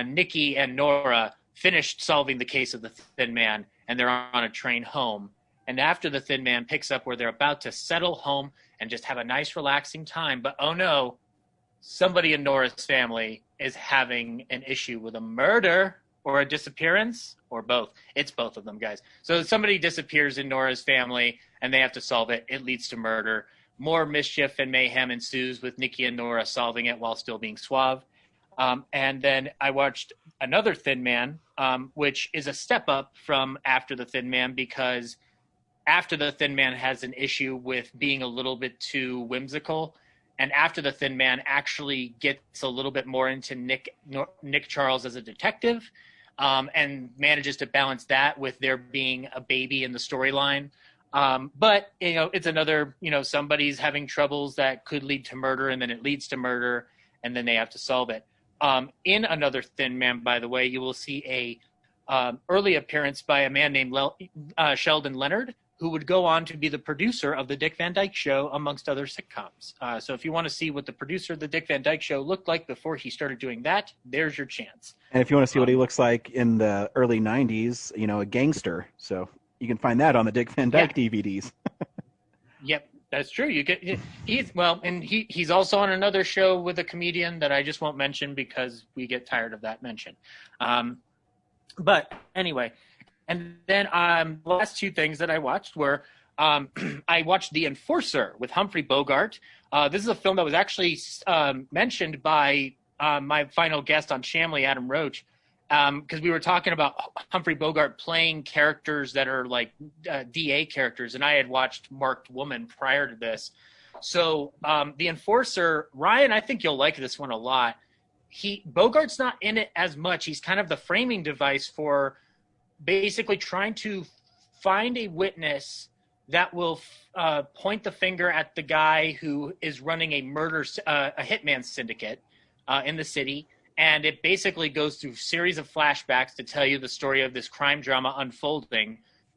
Nikki and Nora finished solving the case of the Thin Man, and they're on a train home. And After the Thin Man picks up where they're about to settle home and just have a nice, relaxing time. But oh no, somebody in Nora's family is having an issue with a murder or a disappearance or both. It's both of them, guys. So somebody disappears in Nora's family and they have to solve it. It leads to murder. More mischief and mayhem ensues with Nikki and Nora solving it while still being suave. And then I watched another Thin Man, which is a step up from After the Thin Man, because After the Thin Man has an issue with being a little bit too whimsical. And After the Thin Man actually gets a little bit more into Nick Charles as a detective, and manages to balance that with there being a baby in the storyline. But, it's another, somebody's having troubles that could lead to murder, and then it leads to murder, and then they have to solve it. In Another Thin Man, by the way, you will see a early appearance by a man named Sheldon Leonard, who would go on to be the producer of The Dick Van Dyke Show, amongst other sitcoms. So if you want to see what the producer of The Dick Van Dyke Show looked like before he started doing that, there's your chance. And if you want to see what he looks like in the early 90s, a gangster. So you can find that on the Dick Van Dyke DVDs. Yep, that's true. He's also on another show with a comedian that I just won't mention because we get tired of that mention. But anyway... And then the last two things that I watched were I watched The Enforcer with Humphrey Bogart. This is a film that was actually mentioned by my final guest on Shamley, Adam Roach, because we were talking about Humphrey Bogart playing characters that are like DA characters, and I had watched Marked Woman prior to this. So The Enforcer, Ryan, I think you'll like this one a lot. Bogart's not in it as much. He's kind of the framing device for basically trying to find a witness that will point the finger at the guy who is running a hitman syndicate in the city. And it basically goes through a series of flashbacks to tell you the story of this crime drama unfolding.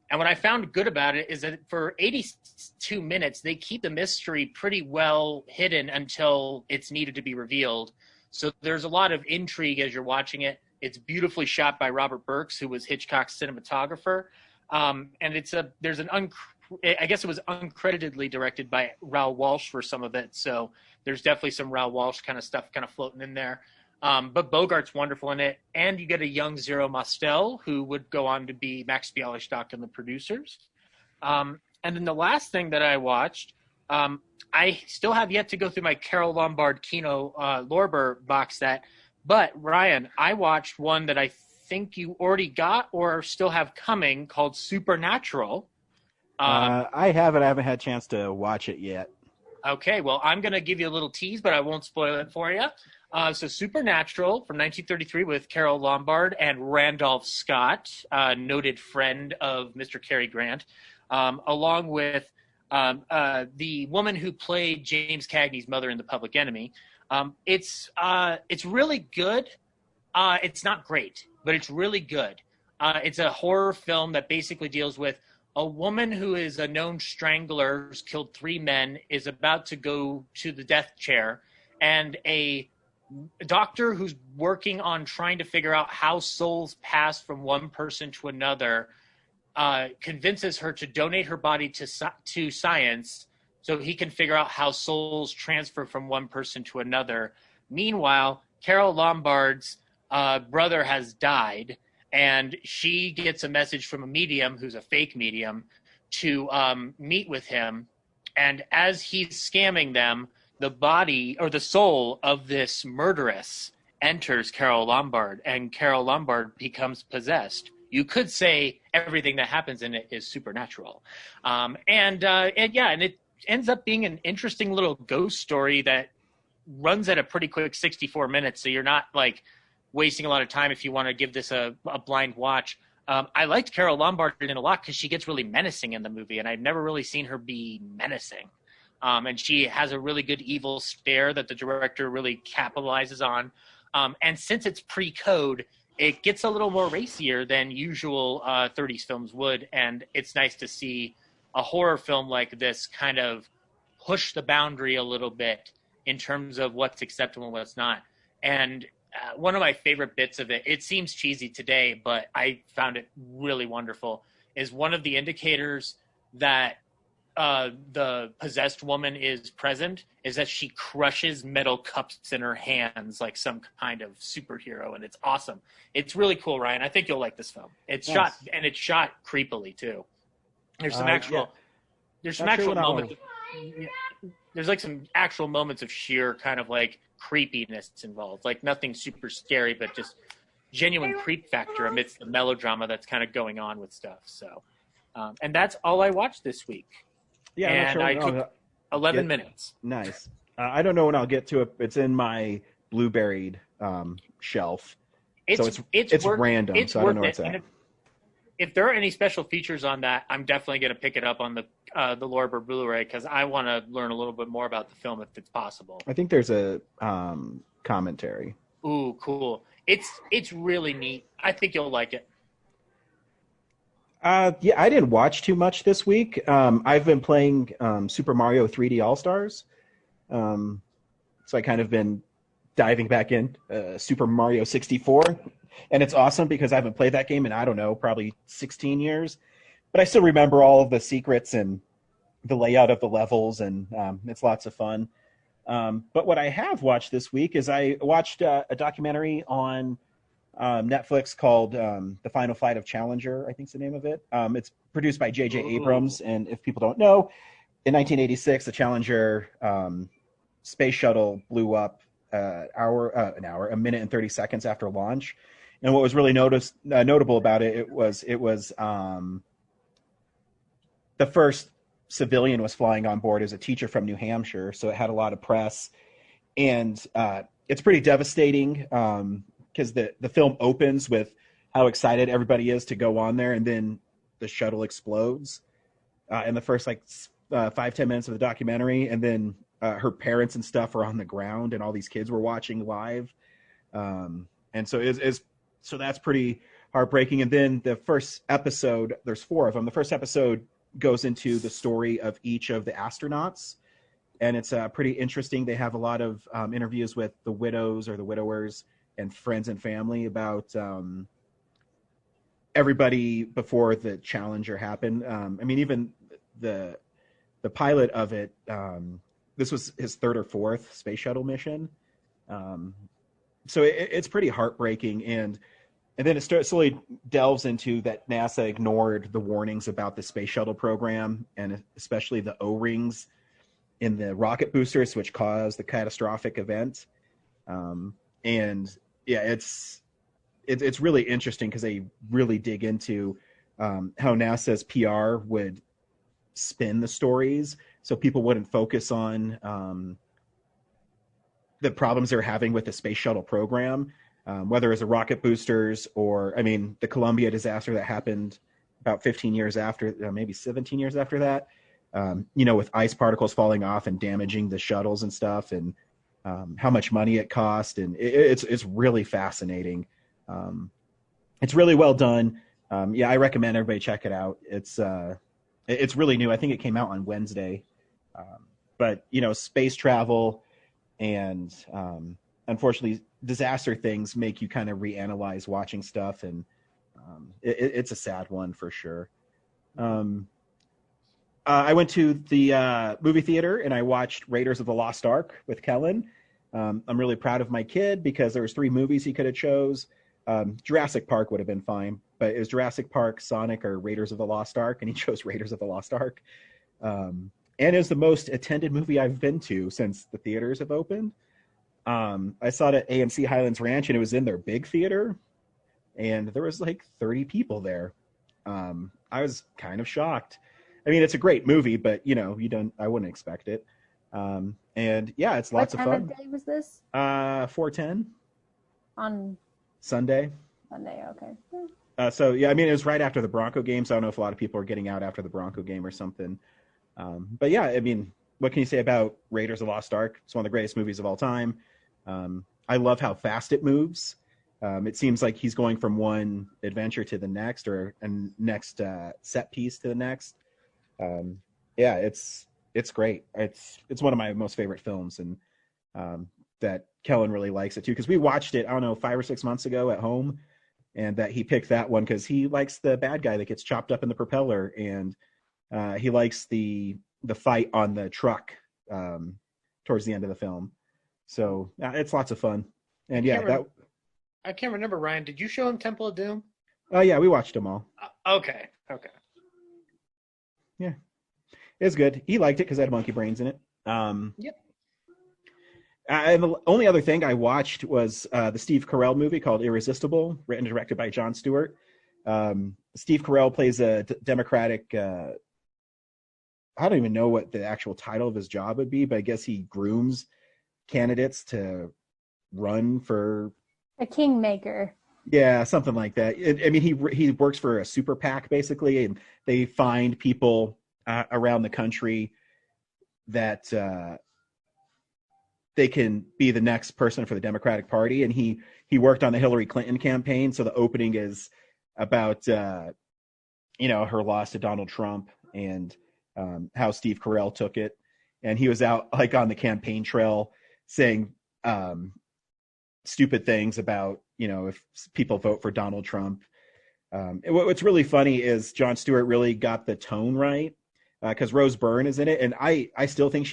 And what I found good about it is that for 82 minutes, they keep the mystery pretty well hidden until it's needed to be revealed. So there's a lot of intrigue as you're watching it. It's beautifully shot by Robert Burks, who was Hitchcock's cinematographer. And I guess it was uncreditedly directed by Raoul Walsh for some of it. So there's definitely some Raoul Walsh kind of stuff kind of floating in there. But Bogart's wonderful in it. And you get a young Zero Mostel, who would go on to be Max Bialystock and the producers. And then the last thing that I watched, I still have yet to go through my Carole Lombard Kino Lorber box set. But, Ryan, I watched one that I think you already got or still have coming called Supernatural. I haven't had a chance to watch it yet. Okay, well, I'm going to give you a little tease, but I won't spoil it for you. So Supernatural from 1933 with Carole Lombard and Randolph Scott, noted friend of Mr. Cary Grant, along with the woman who played James Cagney's mother in The Public Enemy. It's really good. It's not great, but it's really good. It's a horror film that basically deals with a woman who is a known strangler, who's killed 3 men, is about to go to the death chair, and a doctor who's working on trying to figure out how souls pass from one person to another convinces her to donate her body to science so he can figure out how souls transfer from one person to another. Meanwhile, Carole Lombard's brother has died, and she gets a message from a medium who's a fake medium to meet with him. And as he's scamming them, the body or the soul of this murderess enters Carole Lombard, and Carole Lombard becomes possessed. You could say everything that happens in it is supernatural. And it ends up being an interesting little ghost story that runs at a pretty quick 64 minutes. So you're not like wasting a lot of time if you want to give this a blind watch. I liked Carole Lombard in a lot because she gets really menacing in the movie, and I've never really seen her be menacing. And she has a really good evil stare that the director really capitalizes on. And since it's pre-code, it gets a little more racier than usual 30s films would. And it's nice to see a horror film like this kind of push the boundary a little bit in terms of what's acceptable and what's not. And one of my favorite bits of it, it seems cheesy today, but I found it really wonderful, is one of the indicators that the possessed woman is present is that she crushes metal cups in her hands like some kind of superhero, and it's awesome. It's really cool, Ryan. I think you'll like this film. It's shot creepily too. There's some moments. There's like some actual moments of sheer kind of like creepiness involved, like nothing super scary, but just genuine creep factor amidst the melodrama that's kind of going on with stuff. So, and that's all I watched this week. Yeah, and I took 11 minutes. Nice. I don't know when I'll get to it. It's in my Blueberried shelf. It's random, so I don't know what's at. If there are any special features on that, I'm definitely going to pick it up on the Lorber Blu-ray because I want to learn a little bit more about the film if it's possible. I think there's a commentary. Ooh, cool. It's really neat. I think you'll like it. Yeah, I didn't watch too much this week. I've been playing Super Mario 3D All-Stars. So I kind of been diving back in Super Mario 64. And it's awesome because I haven't played that game in, I don't know, probably 16 years. But I still remember all of the secrets and the layout of the levels, and it's lots of fun. But what I have watched this week is I watched a documentary on Netflix called The Final Flight of Challenger, I think is the name of it. It's produced by J.J. Abrams, and if people don't know, in 1986, the Challenger space shuttle blew up a minute and 30 seconds after launch. And what was really notable about it was the first civilian was flying on board as a teacher from New Hampshire, so it had a lot of press. And it's pretty devastating because the film opens with how excited everybody is to go on there, and then the shuttle explodes in the first 5-10 minutes of the documentary, and then her parents and stuff are on the ground, and all these kids were watching live, and so that's pretty heartbreaking. And then the first episode, there's 4 of them. The first episode goes into the story of each of the astronauts, and it's pretty interesting. They have a lot of interviews with the widows or the widowers and friends and family about everybody before the Challenger happened. I mean, even the pilot of it, this was his 3rd or 4th space shuttle mission. So it's pretty heartbreaking. And then it slowly delves into that NASA ignored the warnings about the space shuttle program, and especially the O-rings in the rocket boosters, which caused the catastrophic event. And yeah, it's really interesting because they really dig into how NASA's PR would spin the stories so people wouldn't focus on the problems they're having with the space shuttle program, whether it's the rocket boosters or, the Columbia disaster that happened about 15 years after, maybe 17 years after that, with ice particles falling off and damaging the shuttles and stuff, and how much money it cost. And it's really fascinating. It's really well done. Yeah, I recommend everybody check it out. It's really new. I think it came out on Wednesday. But, space travel and unfortunately disaster things make you kind of reanalyze watching stuff. And it's a sad one for sure. I went to the movie theater and I watched Raiders of the Lost Ark with Kellen. I'm really proud of my kid because there was 3 movies he could have chose. Jurassic Park would have been fine, but it was Jurassic Park, Sonic, or Raiders of the Lost Ark, and he chose Raiders of the Lost Ark. And it's the most attended movie I've been to since the theaters have opened. I saw it at AMC Highlands Ranch, and it was in their big theater, and there was 30 people there. I was kind of shocked. It's a great movie, but I wouldn't expect it. And yeah, it's lots of fun. What time of day was this? 4:10 on Sunday. Sunday, okay. So yeah, it was right after the Bronco game, so I don't know if a lot of people are getting out after the Bronco game or something. But yeah, what can you say about Raiders of the Lost Ark? It's one of the greatest movies of all time. I love how fast it moves. It seems like he's going from one adventure to the next, or a next set piece to the next. Yeah, it's great. It's one of my most favorite films, and that Kellen really likes it too, because we watched it, I don't know, 5 or 6 months ago at home, and that he picked that one because he likes the bad guy that gets chopped up in the propeller, and He likes the fight on the truck towards the end of the film. So it's lots of fun. And I can't remember, Ryan. Did you show him Temple of Doom? Oh yeah, we watched them all. Okay. Yeah, it's good. He liked it because it had monkey brains in it. Yep. And the only other thing I watched was the Steve Carell movie called Irresistible, written and directed by Jon Stewart. Steve Carell plays a Democratic. I don't even know what the actual title of his job would be, but I guess he grooms candidates to run for a kingmaker. Yeah, something like that. He works for a super PAC basically, and they find people around the country that they can be the next person for the Democratic Party. And he worked on the Hillary Clinton campaign, so the opening is about her loss to Donald Trump and how Steve Carell took it. And he was out like on the campaign trail saying stupid things about, if people vote for Donald Trump. What's really funny is Jon Stewart really got the tone right, because Rose Byrne is in it. And I still think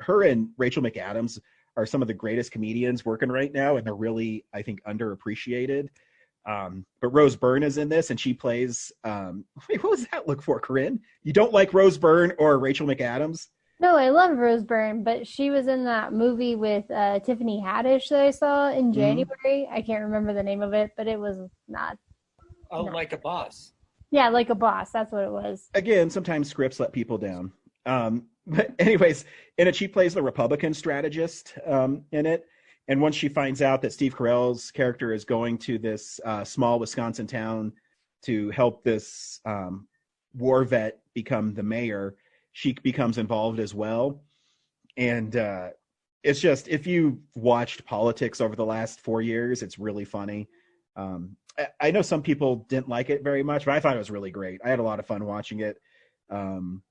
her and Rachel McAdams are some of the greatest comedians working right now. And they're really, I think, underappreciated. But Rose Byrne is in this, and she plays, what was that look for, Corinne? You don't like Rose Byrne or Rachel McAdams? No, I love Rose Byrne, but she was in that movie with Tiffany Haddish that I saw in January. I can't remember the name of it, but it was not. Oh, no. Like a Boss. Yeah, Like a Boss. That's what it was. Again, sometimes scripts let people down. But anyways, in it, she plays the Republican strategist in it. And once she finds out that Steve Carell's character is going to this small Wisconsin town to help this war vet become the mayor, she becomes involved as well. And it's just, if you watched politics over the last 4 years, it's really funny. I know some people didn't like it very much, but I thought it was really great. I had a lot of fun watching it. And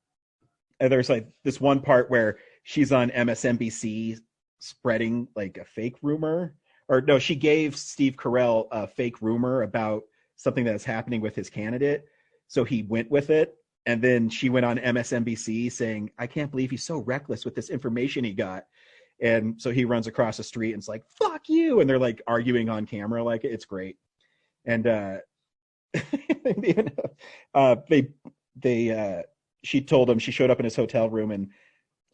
there's like this one part where she's on MSNBC spreading like a fake rumor, or no, she gave Steve Carell a fake rumor about something that's happening with his candidate. So he went with it. And then she went on MSNBC saying, I can't believe he's so reckless with this information he got. And so he runs across the street and it's like, fuck you. And they're like arguing on camera. Like, it's great. And she told him, she showed up in his hotel room and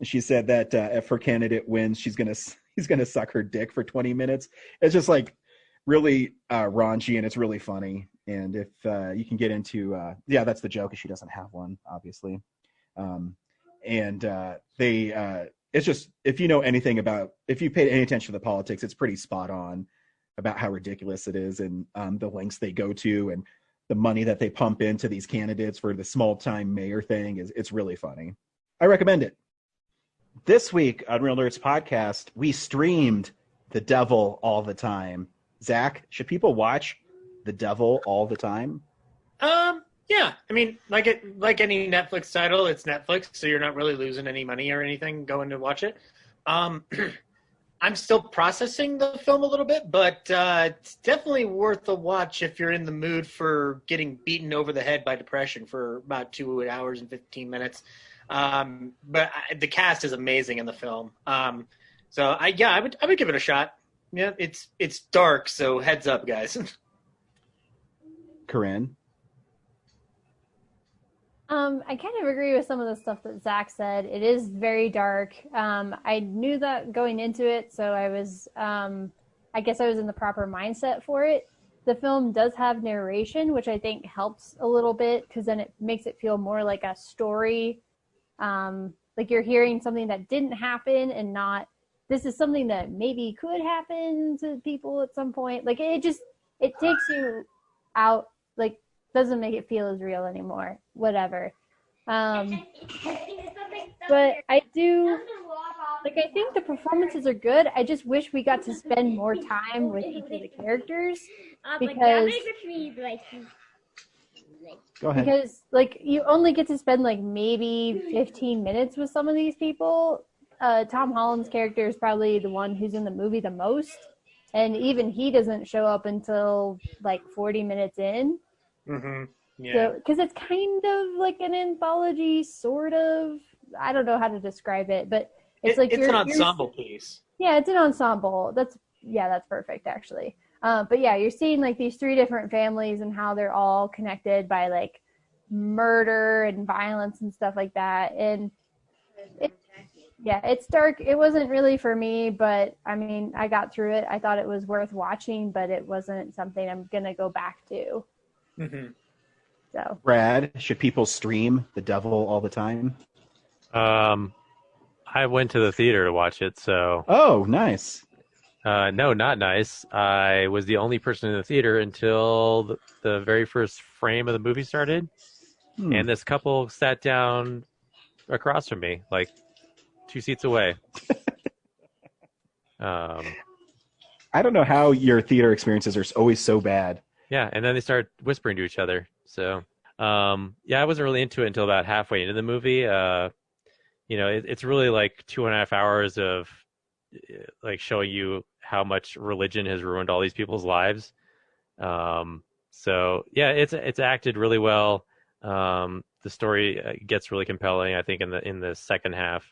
she said that if her candidate wins, he's going to suck her dick for 20 minutes. It's just like really raunchy, and it's really funny. And if you can get into, that's the joke, is she doesn't have one, obviously. It's just, if you know anything about, if you paid any attention to the politics, it's pretty spot on about how ridiculous it is, and the lengths they go to, and the money that they pump into these candidates for the small time mayor thing it's really funny. I recommend it. This week on Real Nerds Podcast, we streamed The Devil All the Time. Zach, should people watch The Devil all the time? Yeah. I mean, like any Netflix title, it's Netflix, so you're not really losing any money or anything going to watch it. I'm still processing the film a little bit, but it's definitely worth a watch if you're in the mood for getting beaten over the head by depression for about 2 hours and 15 minutes. But the cast is amazing in the film. So I would give it a shot. Yeah, it's dark, so heads up, guys. Corinne? I kind of agree with some of the stuff that Zach said. It is very dark. I knew that going into it, so I was, I guess I was in the proper mindset for it. The film does have narration, which I think helps a little bit, because then it makes it feel more like a story. Like you're hearing something that didn't happen, and not, this is something that maybe could happen to people at some point. Like it takes you out, like, doesn't make it feel as real anymore. Whatever. But I do, like, I think the performances are good. I just wish we got to spend more time with each of the characters, because go ahead. Because, like, you only get to spend, like, maybe 15 minutes with some of these people. Tom Holland's character is probably the one who's in the movie the most, and even he doesn't show up until, like, 40 minutes in. Mm-hmm. Yeah. So, because it's kind of like an anthology, sort of. I don't know how to describe it, but it's like it's an ensemble piece. Yeah, it's an ensemble. That's perfect actually. But yeah, you're seeing like these 3 different families and how they're all connected by like murder and violence and stuff like that. And it's dark. It wasn't really for me, but I mean, I got through it. I thought it was worth watching, but it wasn't something I'm gonna go back to. Mm-hmm. So, Brad, should people stream The Devil all the time? I went to the theater to watch it, so. Oh, nice. No, not nice. I was the only person in the theater until the very first frame of the movie started, and this couple sat down across from me, like 2 seats away. I don't know how your theater experiences are always so bad. Yeah, and then they started whispering to each other. So, I wasn't really into it until about halfway into the movie. It's really like 2.5 hours of like showing you how much religion has ruined all these people's lives. It's acted really well. The story gets really compelling, I think, in the second half.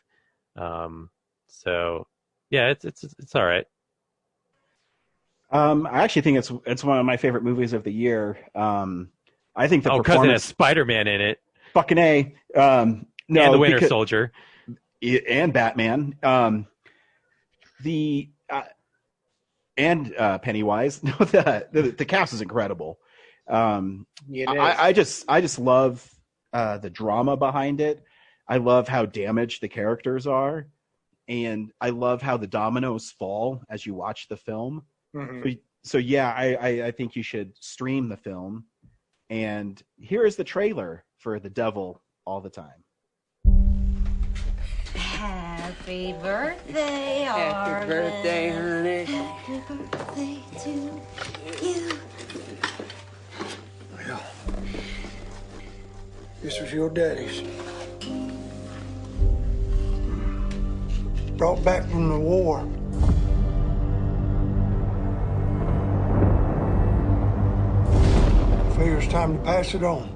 It's all right. I actually think it's one of my favorite movies of the year. I think the because it performance has Spider-Man in it. Fucking A. And the Winter Soldier. And Batman. And Pennywise. No, the cast is incredible. I just love the drama behind it. I love how damaged the characters are, and I love how the dominoes fall as you watch the film. Mm-hmm. So I think you should stream the film. And here is the trailer for The Devil All the Time. Happy birthday, Happy birthday, honey. Happy birthday to you. Well, this was your daddy's. Brought back from the war. Figure it's time to pass it on.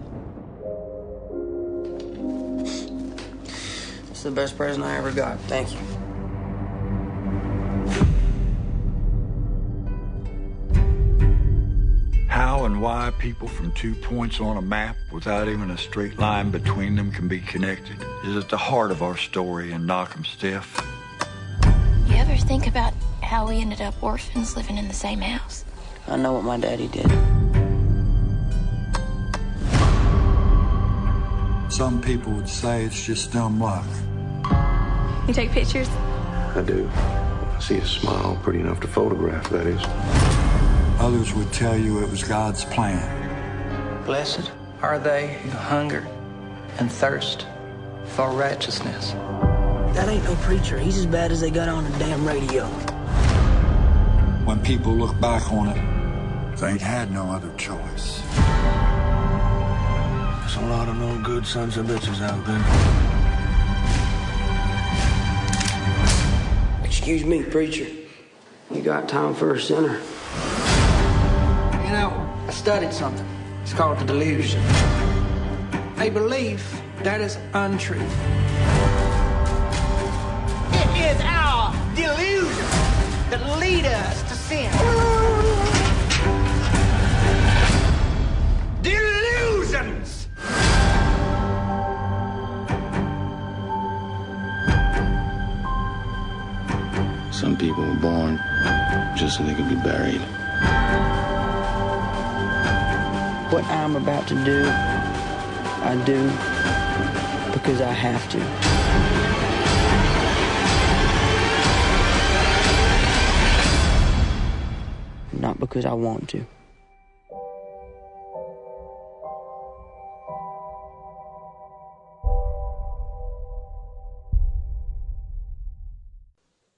It's the best present I ever got. Thank you. How and why people from 2 points on a map without even a straight line between them can be connected is at the heart of our story in Knock 'em Stiff. You ever think about how we ended up orphans living in the same house? I know what my daddy did. Some people would say it's just dumb luck. You take pictures? I do. I see a smile pretty enough to photograph, that is. Others would tell you it was God's plan. Blessed are they who hunger and thirst for righteousness. That ain't no preacher. He's as bad as they got on the damn radio. When people look back on it, they had no other choice. There's a lot of no good sons of bitches out there. Excuse me, preacher. You got time for a sinner? You know, I studied something. It's called the delusion. A belief that is untrue. It is our delusion that lead us to sin. Delusions! Some people were born just so they could be buried. What I'm about to do, I do because I have to. Not because I want to.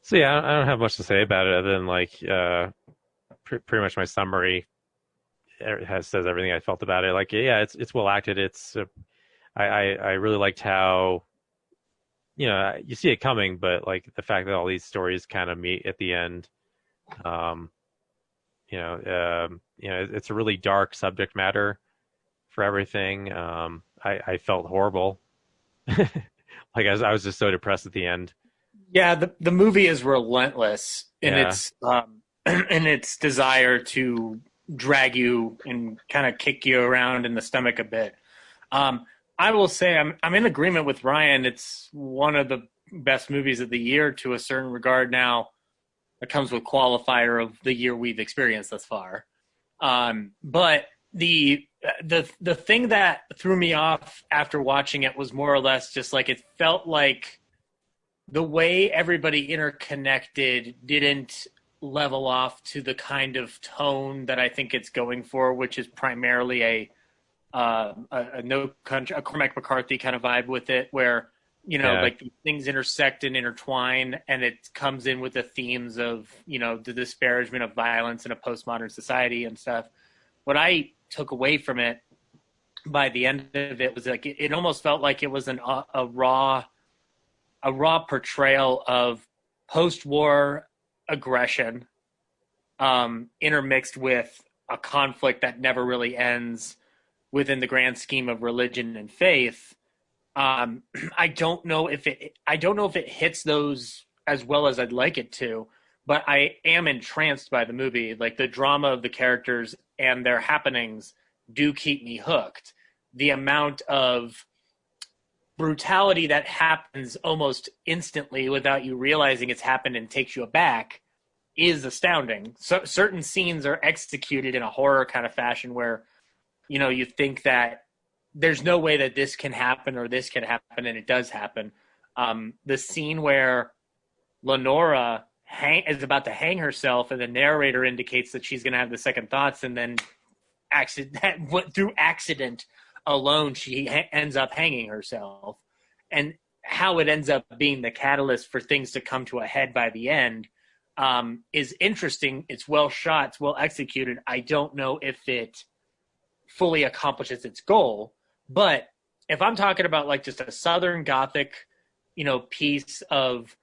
So yeah, I don't have much to say about it other than like pretty much my summary says everything I felt about it. Like, yeah, it's well acted. I really liked how, you see it coming, but like the fact that all these stories kind of meet at the end. It's a really dark subject matter for everything. I felt horrible. Like I was just so depressed at the end. Yeah, the movie is relentless in Yeah. its in its desire to drag you and kind of kick you around in the stomach a bit. I will say I'm in agreement with Ryan. It's one of the best movies of the year to a certain regard. Now, it comes with qualifier of the year we've experienced thus far. But the thing that threw me off after watching it was more or less just like it felt like the way everybody interconnected didn't level off to the kind of tone that I think it's going for, which is primarily a No Country, a Cormac McCarthy kind of vibe with it, where like things intersect and intertwine, and it comes in with the themes of the disparagement of violence in a postmodern society and stuff. What I took away from it by the end of it was like it almost felt like it was a raw portrayal of post-war aggression, intermixed with a conflict that never really ends within the grand scheme of religion and faith. I don't know if it hits those as well as I'd like it to, but I am entranced by the movie. Like the drama of the characters and their happenings do keep me hooked. The amount of brutality that happens almost instantly without you realizing it's happened and takes you aback is astounding. So certain scenes are executed in a horror kind of fashion where, you think that there's no way that this can happen or this can happen, and it does happen. The scene where Lenora is about to hang herself and the narrator indicates that she's going to have the second thoughts, and then through accident alone, she ends up hanging herself, and how it ends up being the catalyst for things to come to a head by the end is interesting. It's well shot. It's well executed. I don't know if it fully accomplishes its goal, but if I'm talking about like just a Southern Gothic, piece of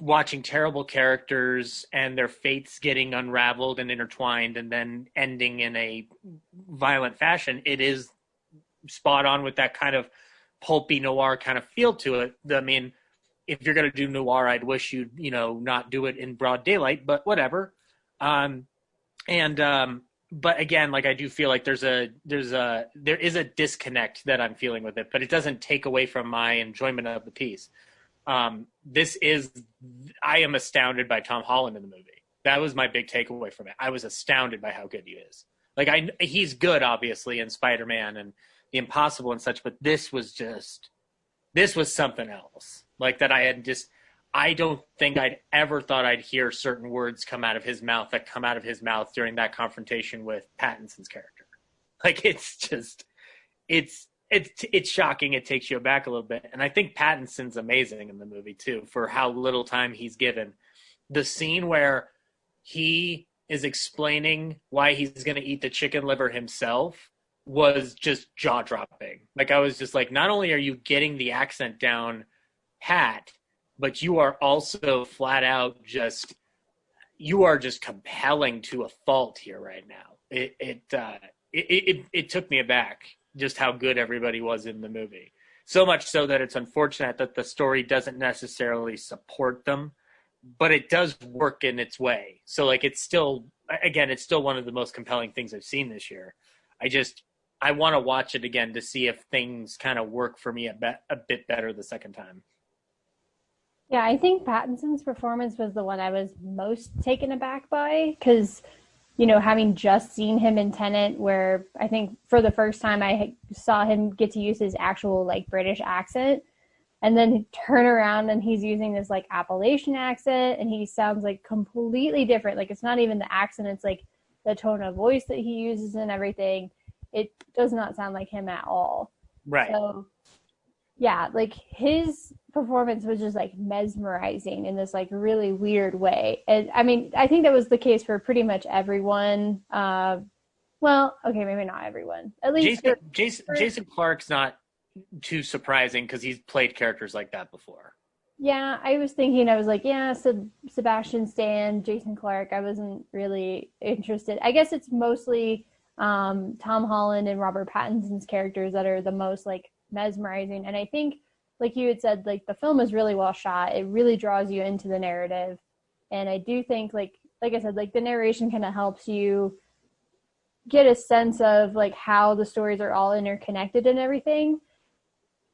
watching terrible characters and their fates getting unraveled and intertwined and then ending in a violent fashion, it is spot on with that kind of pulpy noir kind of feel to it. I mean, if you're going to do noir, I'd wish you'd, not do it in broad daylight, but whatever. But again, like I do feel like there is a disconnect that I'm feeling with it, but it doesn't take away from my enjoyment of the piece. I am astounded by Tom Holland in the movie. That was my big takeaway from it. I was astounded by how good he is. Like he's good, obviously, in Spider-Man and The Impossible and such, but this was something else. Like that I don't think I'd ever thought I'd hear certain words come out of his mouth during that confrontation with Pattinson's character. Like it's shocking. It takes you aback a little bit. And I think Pattinson's amazing in the movie too, for how little time he's given. The scene where he is explaining why he's going to eat the chicken liver himself was just jaw dropping. Like I was just like, not only are you getting the accent down pat, but you are also flat out you are just compelling to a fault here right now. It took me aback just how good everybody was in the movie. So much so that it's unfortunate that the story doesn't necessarily support them, but it does work in its way. So like it's still one of the most compelling things I've seen this year. I want to watch it again to see if things kind of work for me a bit better the second time. Yeah, I think Pattinson's performance was the one I was most taken aback by because, having just seen him in Tenet, where I think for the first time I saw him get to use his actual like British accent, and then turn around and he's using this like Appalachian accent, and he sounds like completely different. Like it's not even the accent; it's like the tone of voice that he uses and everything. It does not sound like him at all. Right. So, yeah, like his performance was just like mesmerizing in this like really weird way. And I mean, I think that was the case for pretty much everyone. Well, okay, maybe not everyone. At least Jason Clarke's not too surprising because he's played characters like that before. Yeah, I was like, yeah, so Sebastian Stan, Jason Clarke, I wasn't really interested. I guess it's mostly Tom Holland and Robert Pattinson's characters that are the most like mesmerizing. And I think, like you had said, like the film is really well shot. It really draws you into the narrative. And I do think, like I said, like the narration kind of helps you get a sense of like how the stories are all interconnected and everything.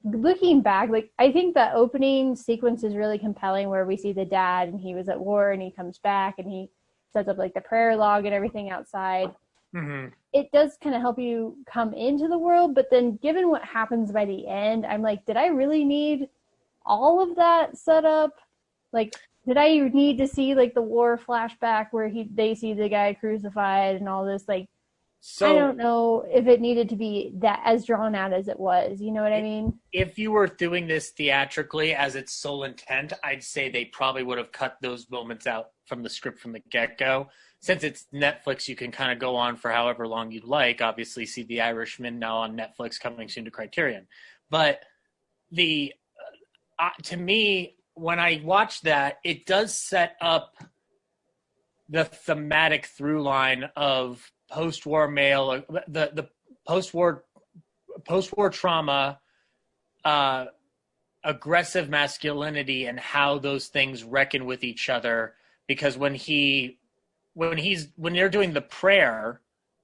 Looking back, like I think the opening sequence is really compelling, where we see the dad and he was at war and he comes back and he sets up like the prayer log and everything outside. Mm-hmm. It does kind of help you come into the world, but then given what happens by the end, I'm like, did I really need all of that set up? Like, did I need to see like the war flashback where they see the guy crucified and all this? Like, I don't know if it needed to be that as drawn out as it was. You know what I mean? If you were doing this theatrically as its sole intent, I'd say they probably would have cut those moments out from the script from the get-go. Since it's Netflix, you can kind of go on for however long you'd like. Obviously, see The Irishman now on Netflix, coming soon to Criterion. But to me, when I watch that, it does set up the thematic through line of post-war male, the post-war trauma, aggressive masculinity, and how those things reckon with each other. Because when they're doing the prayer,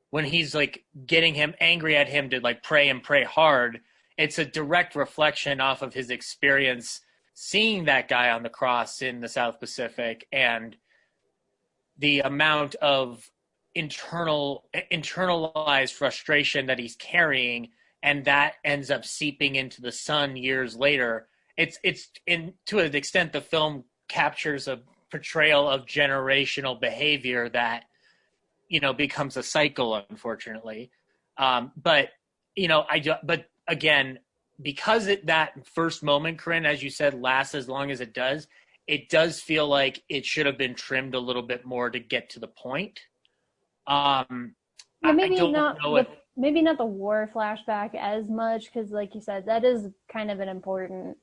when he's like getting him angry at him to like pray and pray hard, it's a direct reflection off of his experience seeing that guy on the cross in the South Pacific, and the amount of internalized frustration that he's carrying, and that ends up seeping into the son years later. It's to an extent, the film captures a portrayal of generational behavior that, you know, becomes a cycle, unfortunately. But again, because that first moment, Corinne, as you said, lasts as long as it does feel like it should have been trimmed a little bit more to get to the point. Maybe not the war flashback as much, because like you said, that is kind of an important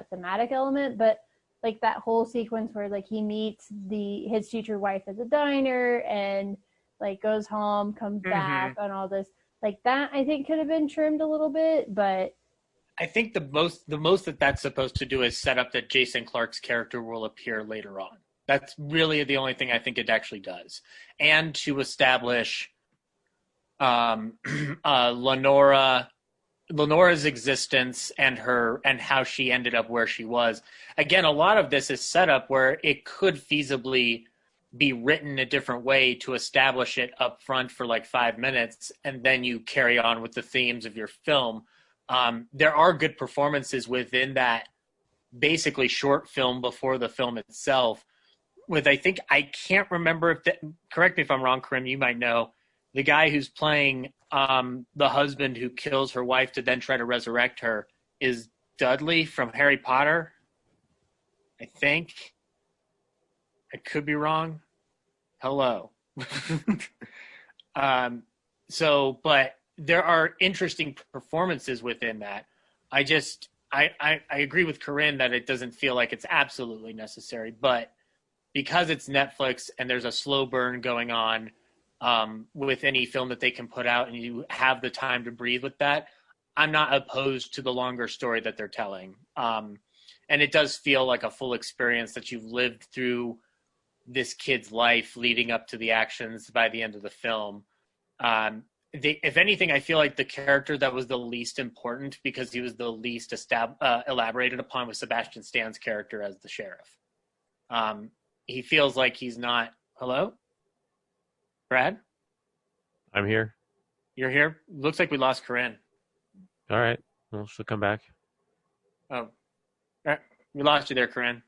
thematic element, but like that whole sequence where like he meets his future wife at the diner and like goes home, comes back on all this, like that I think could have been trimmed a little bit. But I think the most that's supposed to do is set up that Jason Clarke's character will appear later on. That's really the only thing I think it actually does. And to establish Lenora's existence and how she ended up where she was. Again, a lot of this is set up where it could feasibly be written a different way to establish it up front for like 5 minutes, and then you carry on with the themes of your film. There are good performances within that basically short film before the film itself. I can't remember correct me if I'm wrong, Karim, you might know, the guy who's playing the husband who kills her wife to then try to resurrect her is Dudley from Harry Potter, I think. I could be wrong. Hello. But there are interesting performances within that. I agree with Corinne that it doesn't feel like it's absolutely necessary, but because it's Netflix and there's a slow burn going on with any film that they can put out, and you have the time to breathe with that, I'm not opposed to the longer story that they're telling. And it does feel like a full experience that you've lived through this kid's life leading up to the actions by the end of the film. If anything, I feel like the character that was the least important, because he was the least elaborated upon, was Sebastian Stan's character as the sheriff. He feels like he's not... Hello? Brad? I'm here. You're here? Looks like we lost Corinne. All right. Well, she'll come back. Oh. We lost you there, Corinne.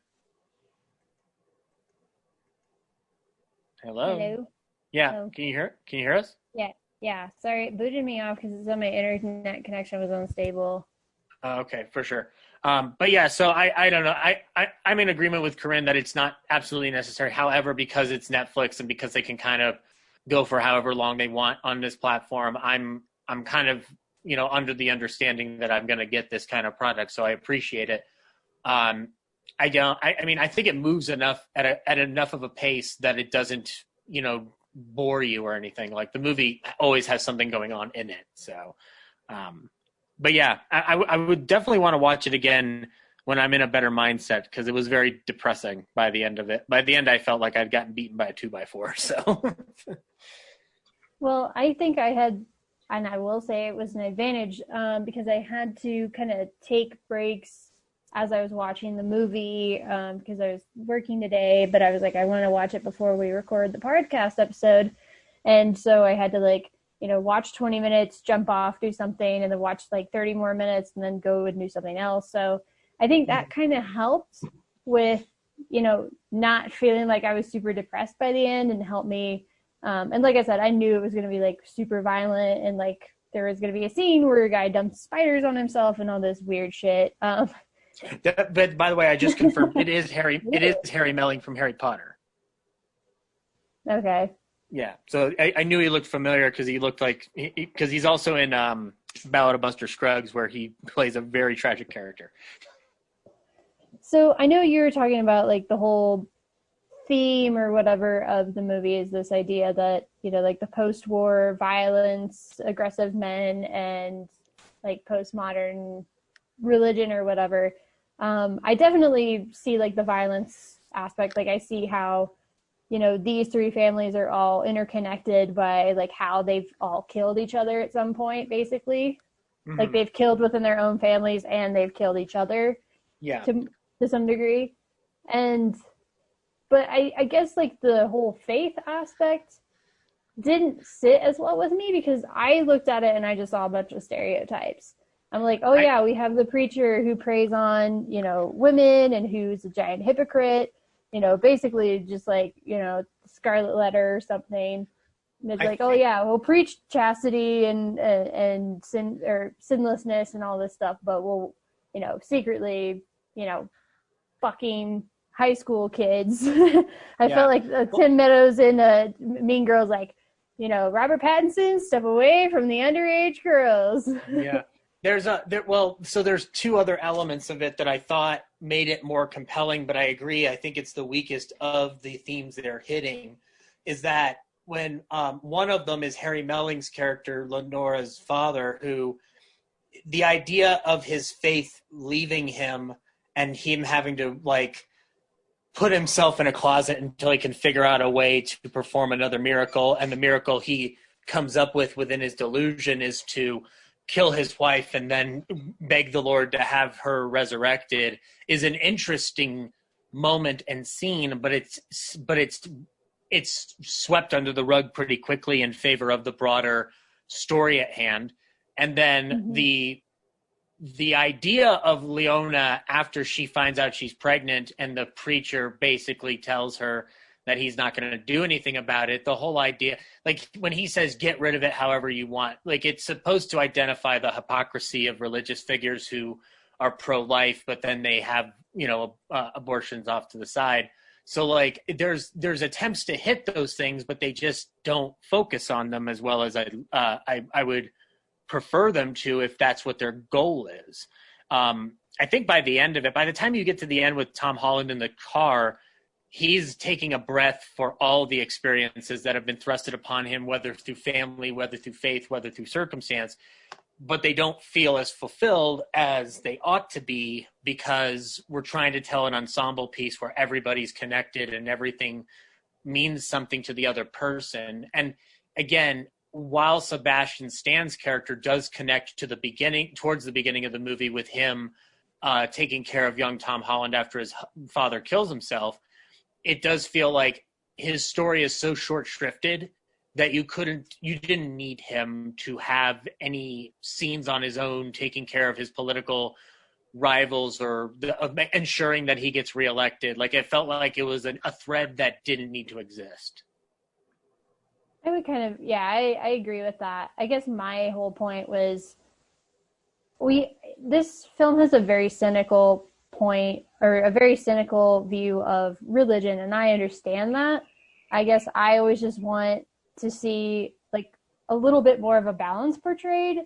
Hello? Yeah. Hello. Can you hear us? Yeah. Sorry, it booted me off because my internet connection was unstable. Okay, for sure. But yeah, so I don't know. I'm in agreement with Corinne that it's not absolutely necessary. However, because it's Netflix and because they can kind of go for however long they want on this platform, I'm kind of, under the understanding that I'm going to get this kind of product. So I appreciate it. I think it moves enough at enough of a pace that it doesn't, bore you or anything. Like the movie always has something going on in it. So, but yeah, I would definitely want to watch it again when I'm in a better mindset, because it was very depressing by the end of it. By the end, I felt like I'd gotten beaten by a 2x4. So, Well, I think I had, and I will say it was an advantage because I had to kind of take breaks as I was watching the movie because I was working today, but I was like, I want to watch it before we record the podcast episode. And so I had to like, watch 20 minutes, jump off, do something, and then watch like 30 more minutes and then go and do something else. So I think that kind of helped with, not feeling like I was super depressed by the end, and helped me. And like I said, I knew it was going to be like super violent, and like there was going to be a scene where a guy dumped spiders on himself and all this weird shit. But by the way, I just confirmed it is Harry Melling from Harry Potter. Okay. Yeah, so I knew he looked familiar because he looked like because he's also in Ballad of Buster Scruggs, where he plays a very tragic character. So I know you were talking about like the whole theme or whatever of the movie is this idea that like the post-war violence, aggressive men, and like postmodern religion or whatever. I definitely see like the violence aspect. Like I see how these three families are all interconnected by like how they've all killed each other at some point, basically. Mm-hmm. Like they've killed within their own families and they've killed each other. Yeah. To some degree. But I guess like the whole faith aspect didn't sit as well with me, because I looked at it and I just saw a bunch of stereotypes. I'm like, oh yeah, we have the preacher who preys on, women and who's a giant hypocrite, basically just like, Scarlet Letter or something. And it's like, oh yeah, we'll preach chastity and sin or sinlessness and all this stuff, but we'll, secretly, fucking high school kids. I felt like Tim Meadows in Mean Girls, like, Robert Pattinson, step away from the underage girls. Yeah. There's two other elements of it that I thought made it more compelling, but I agree. I think it's the weakest of the themes they're hitting, is that when one of them is Harry Melling's character, Lenora's father, who the idea of his faith leaving him and him having to like put himself in a closet until he can figure out a way to perform another miracle. And the miracle he comes up with within his delusion is to kill his wife and then beg the Lord to have her resurrected, is an interesting moment and scene, but it's swept under the rug pretty quickly in favor of the broader story at hand. And then the idea of Leona after she finds out she's pregnant and the preacher basically tells her that he's not going to do anything about it. The whole idea, like when he says, get rid of it however you want, like it's supposed to identify the hypocrisy of religious figures who are pro-life, but then they have, abortions off to the side. So like there's attempts to hit those things, but they just don't focus on them as well as I would prefer them to, if that's what their goal is. I think by the end of it, by the time you get to the end with Tom Holland in the car, he's taking a breath for all the experiences that have been thrusted upon him, whether through family, whether through faith, whether through circumstance, but they don't feel as fulfilled as they ought to be, because we're trying to tell an ensemble piece where everybody's connected and everything means something to the other person. And again, while Sebastian Stan's character does connect to the beginning, towards the beginning of the movie with him taking care of young Tom Holland after his father kills himself, it does feel like his story is so short-shrifted that you didn't need him to have any scenes on his own taking care of his political rivals or ensuring that he gets reelected. Like, it felt like it was a thread that didn't need to exist. I would kind of, I agree with that. I guess my whole point was this film has a very cynical point, or a very cynical view of religion, and I understand that. I guess I always just want to see like a little bit more of a balance portrayed.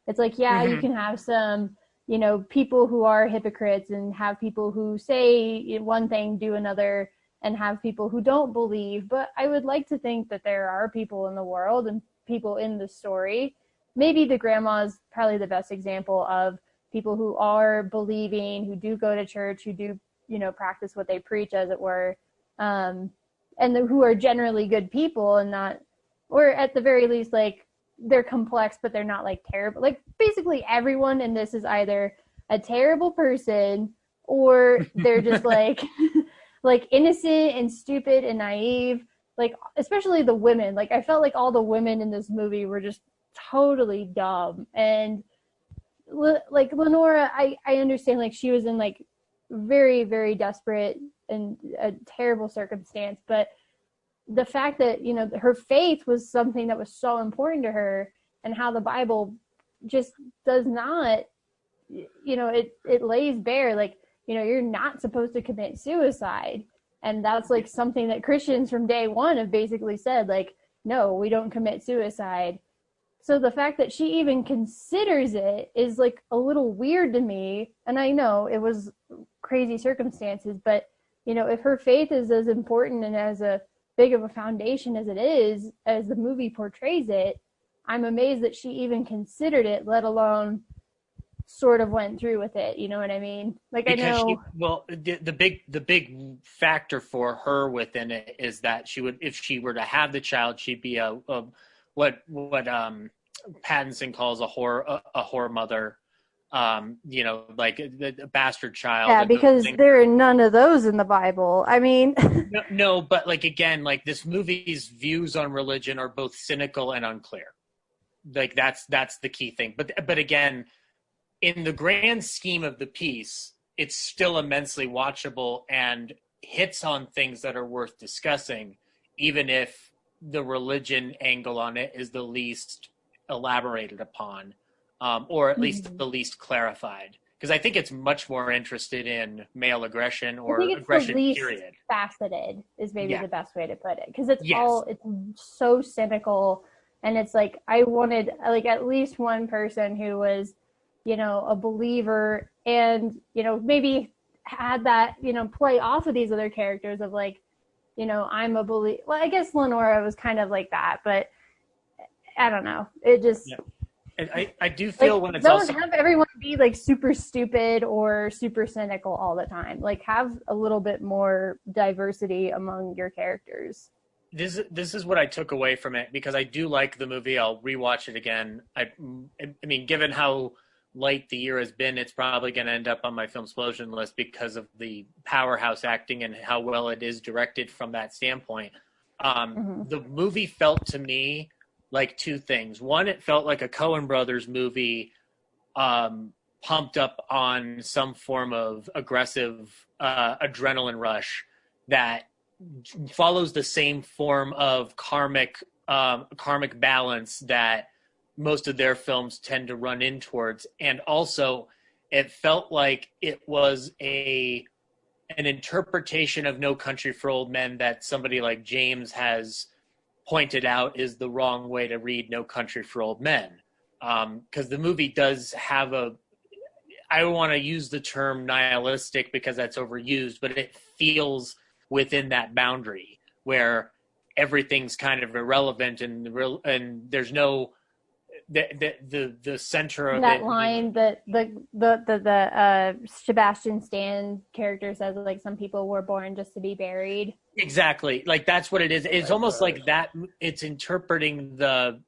It's like, you can have some, people who are hypocrites and have people who say one thing, do another, and have people who don't believe. But I would like to think that there are people in the world and people in the story. Maybe the grandma is probably the best example of people who are believing, who do go to church, who do, practice what they preach, as it were, and who are generally good people and not, or at the very least, like, they're complex, but they're not like terrible. Like, basically everyone in this is either a terrible person or they're just like innocent and stupid and naive. Like, especially the women. Like, I felt like all the women in this movie were just totally dumb. And like Lenora, I understand, like, she was in like very, very desperate and a terrible circumstance, but the fact that, her faith was something that was so important to her, and how the Bible just does not, it lays bare, like, you're not supposed to commit suicide. And that's like something that Christians from day one have basically said, like, no, we don't commit suicide. So the fact that she even considers it is like a little weird to me. And I know it was crazy circumstances, but, if her faith is as important and as a big of a foundation as it is, as the movie portrays it, I'm amazed that she even considered it, let alone sort of went through with it. You know what I mean? Like, because I know. The big factor for her within it is that she would, if she were to have the child, she'd be what Pattinson calls a whore mother. Like the bastard child. Yeah, because there are none of those in the Bible. I mean, no, but like, again, like, this movie's views on religion are both cynical and unclear. Like, that's the key thing. But again, in the grand scheme of the piece, it's still immensely watchable and hits on things that are worth discussing, even if the religion angle on it is the least elaborated upon. Or at least the least clarified, because I think it's much more interested in male aggression or aggression. The least period. Faceted is maybe the best way to put it, because it's it's so cynical, and it's like, I wanted like at least one person who was, a believer, and maybe had that play off of these other characters of like, I'm a believer. Well, I guess Lenora was kind of like that, but I don't know. It just. Yeah. I do feel like, when it's don't have everyone be like super stupid or super cynical all the time. Like, have a little bit more diversity among your characters. This is what I took away from it, because I do like the movie. I'll rewatch it again. I mean, given how light the year has been, it's probably going to end up on my Filmsplosion list because of the powerhouse acting and how well it is directed from that standpoint. The movie felt to me like two things. One, it felt like a Coen Brothers movie pumped up on some form of aggressive adrenaline rush that follows the same form of karmic balance that most of their films tend to run in towards. And also, it felt like it was an interpretation of No Country for Old Men that somebody like James has pointed out is the wrong way to read No Country for Old Men. Because the movie does have I want to use the term nihilistic because that's overused, but it feels within that boundary where everything's kind of irrelevant and there's no the center of that it. Line that the Sebastian Stan character says, like, some people were born just to be buried. Exactly. Like, that's what it is. It's almost like that. It's interpreting the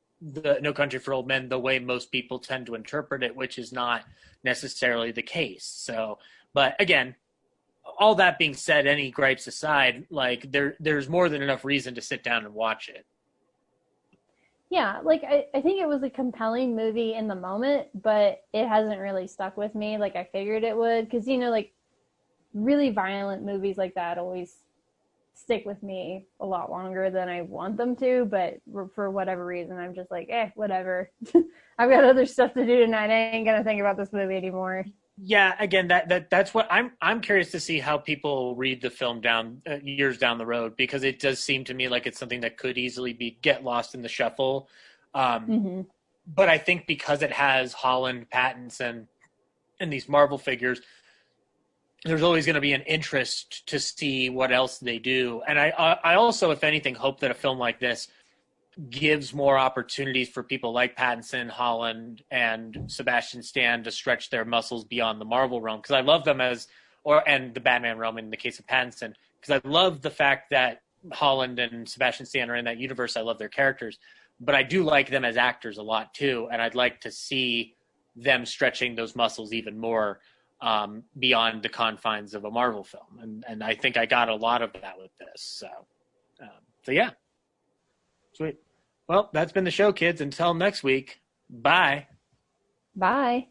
No Country for Old Men the way most people tend to interpret it, which is not necessarily the case. So, but again, all that being said, any gripes aside, like, there's more than enough reason to sit down and watch it. Yeah, like, I think it was a compelling movie in the moment, but it hasn't really stuck with me like I figured it would. Because, like, really violent movies like that always stick with me a lot longer than I want them to. But for whatever reason, I'm just like, whatever. I've got other stuff to do tonight. I ain't going to think about this movie anymore. Yeah, again, that's what I'm curious to see how people read the film years down the road, because it does seem to me like it's something that could easily get lost in the shuffle. But I think because it has Holland, Pattinson, and these Marvel figures, there's always going to be an interest to see what else they do. And I also, if anything, hope that a film like this gives more opportunities for people like Pattinson, Holland, and Sebastian Stan to stretch their muscles beyond the Marvel realm. Because I love them and the Batman realm in the case of Pattinson. Because I love the fact that Holland and Sebastian Stan are in that universe. I love their characters. But I do like them as actors a lot too. And I'd like to see them stretching those muscles even more beyond the confines of a Marvel film. And I think I got a lot of that with this. So yeah. Sweet. Well, that's been the show, kids. Until next week, bye. Bye.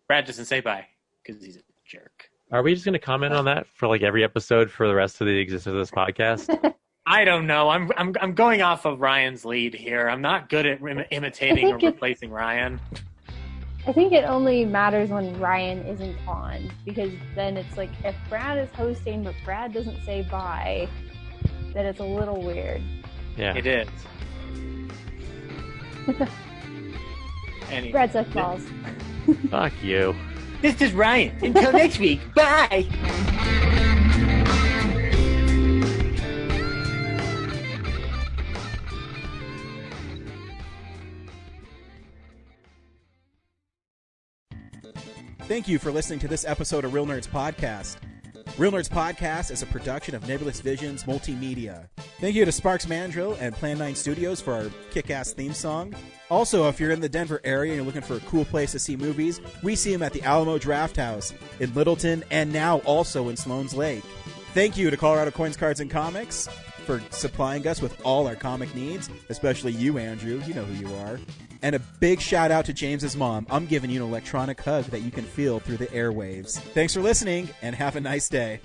Brad doesn't say bye because he's a jerk. Are we just going to comment on that for like every episode for the rest of the existence of this podcast? I don't know. I'm going off of Ryan's lead here. I'm not good at imitating or replacing Ryan. I think it only matters when Ryan isn't on, because then it's like if Brad is hosting but Brad doesn't say bye, then it's a little weird. Yeah, it is. Anyway. Brad sucks balls. Fuck you. This is Ryan. Until next week. Bye. Thank you for listening to this episode of Real Nerds Podcast. Real Nerds Podcast is a production of Nebulous Visions Multimedia. Thank you to Sparks Mandrill and Plan 9 Studios for our kick-ass theme song. Also, if you're in the Denver area and you're looking for a cool place to see movies, we see them at the Alamo Drafthouse in Littleton and now also in Sloan's Lake. Thank you to Colorado Coins, Cards, and Comics for supplying us with all our comic needs, especially you, Andrew. You know who you are. And a big shout out to James's mom. I'm giving you an electronic hug that you can feel through the airwaves. Thanks for listening, and have a nice day.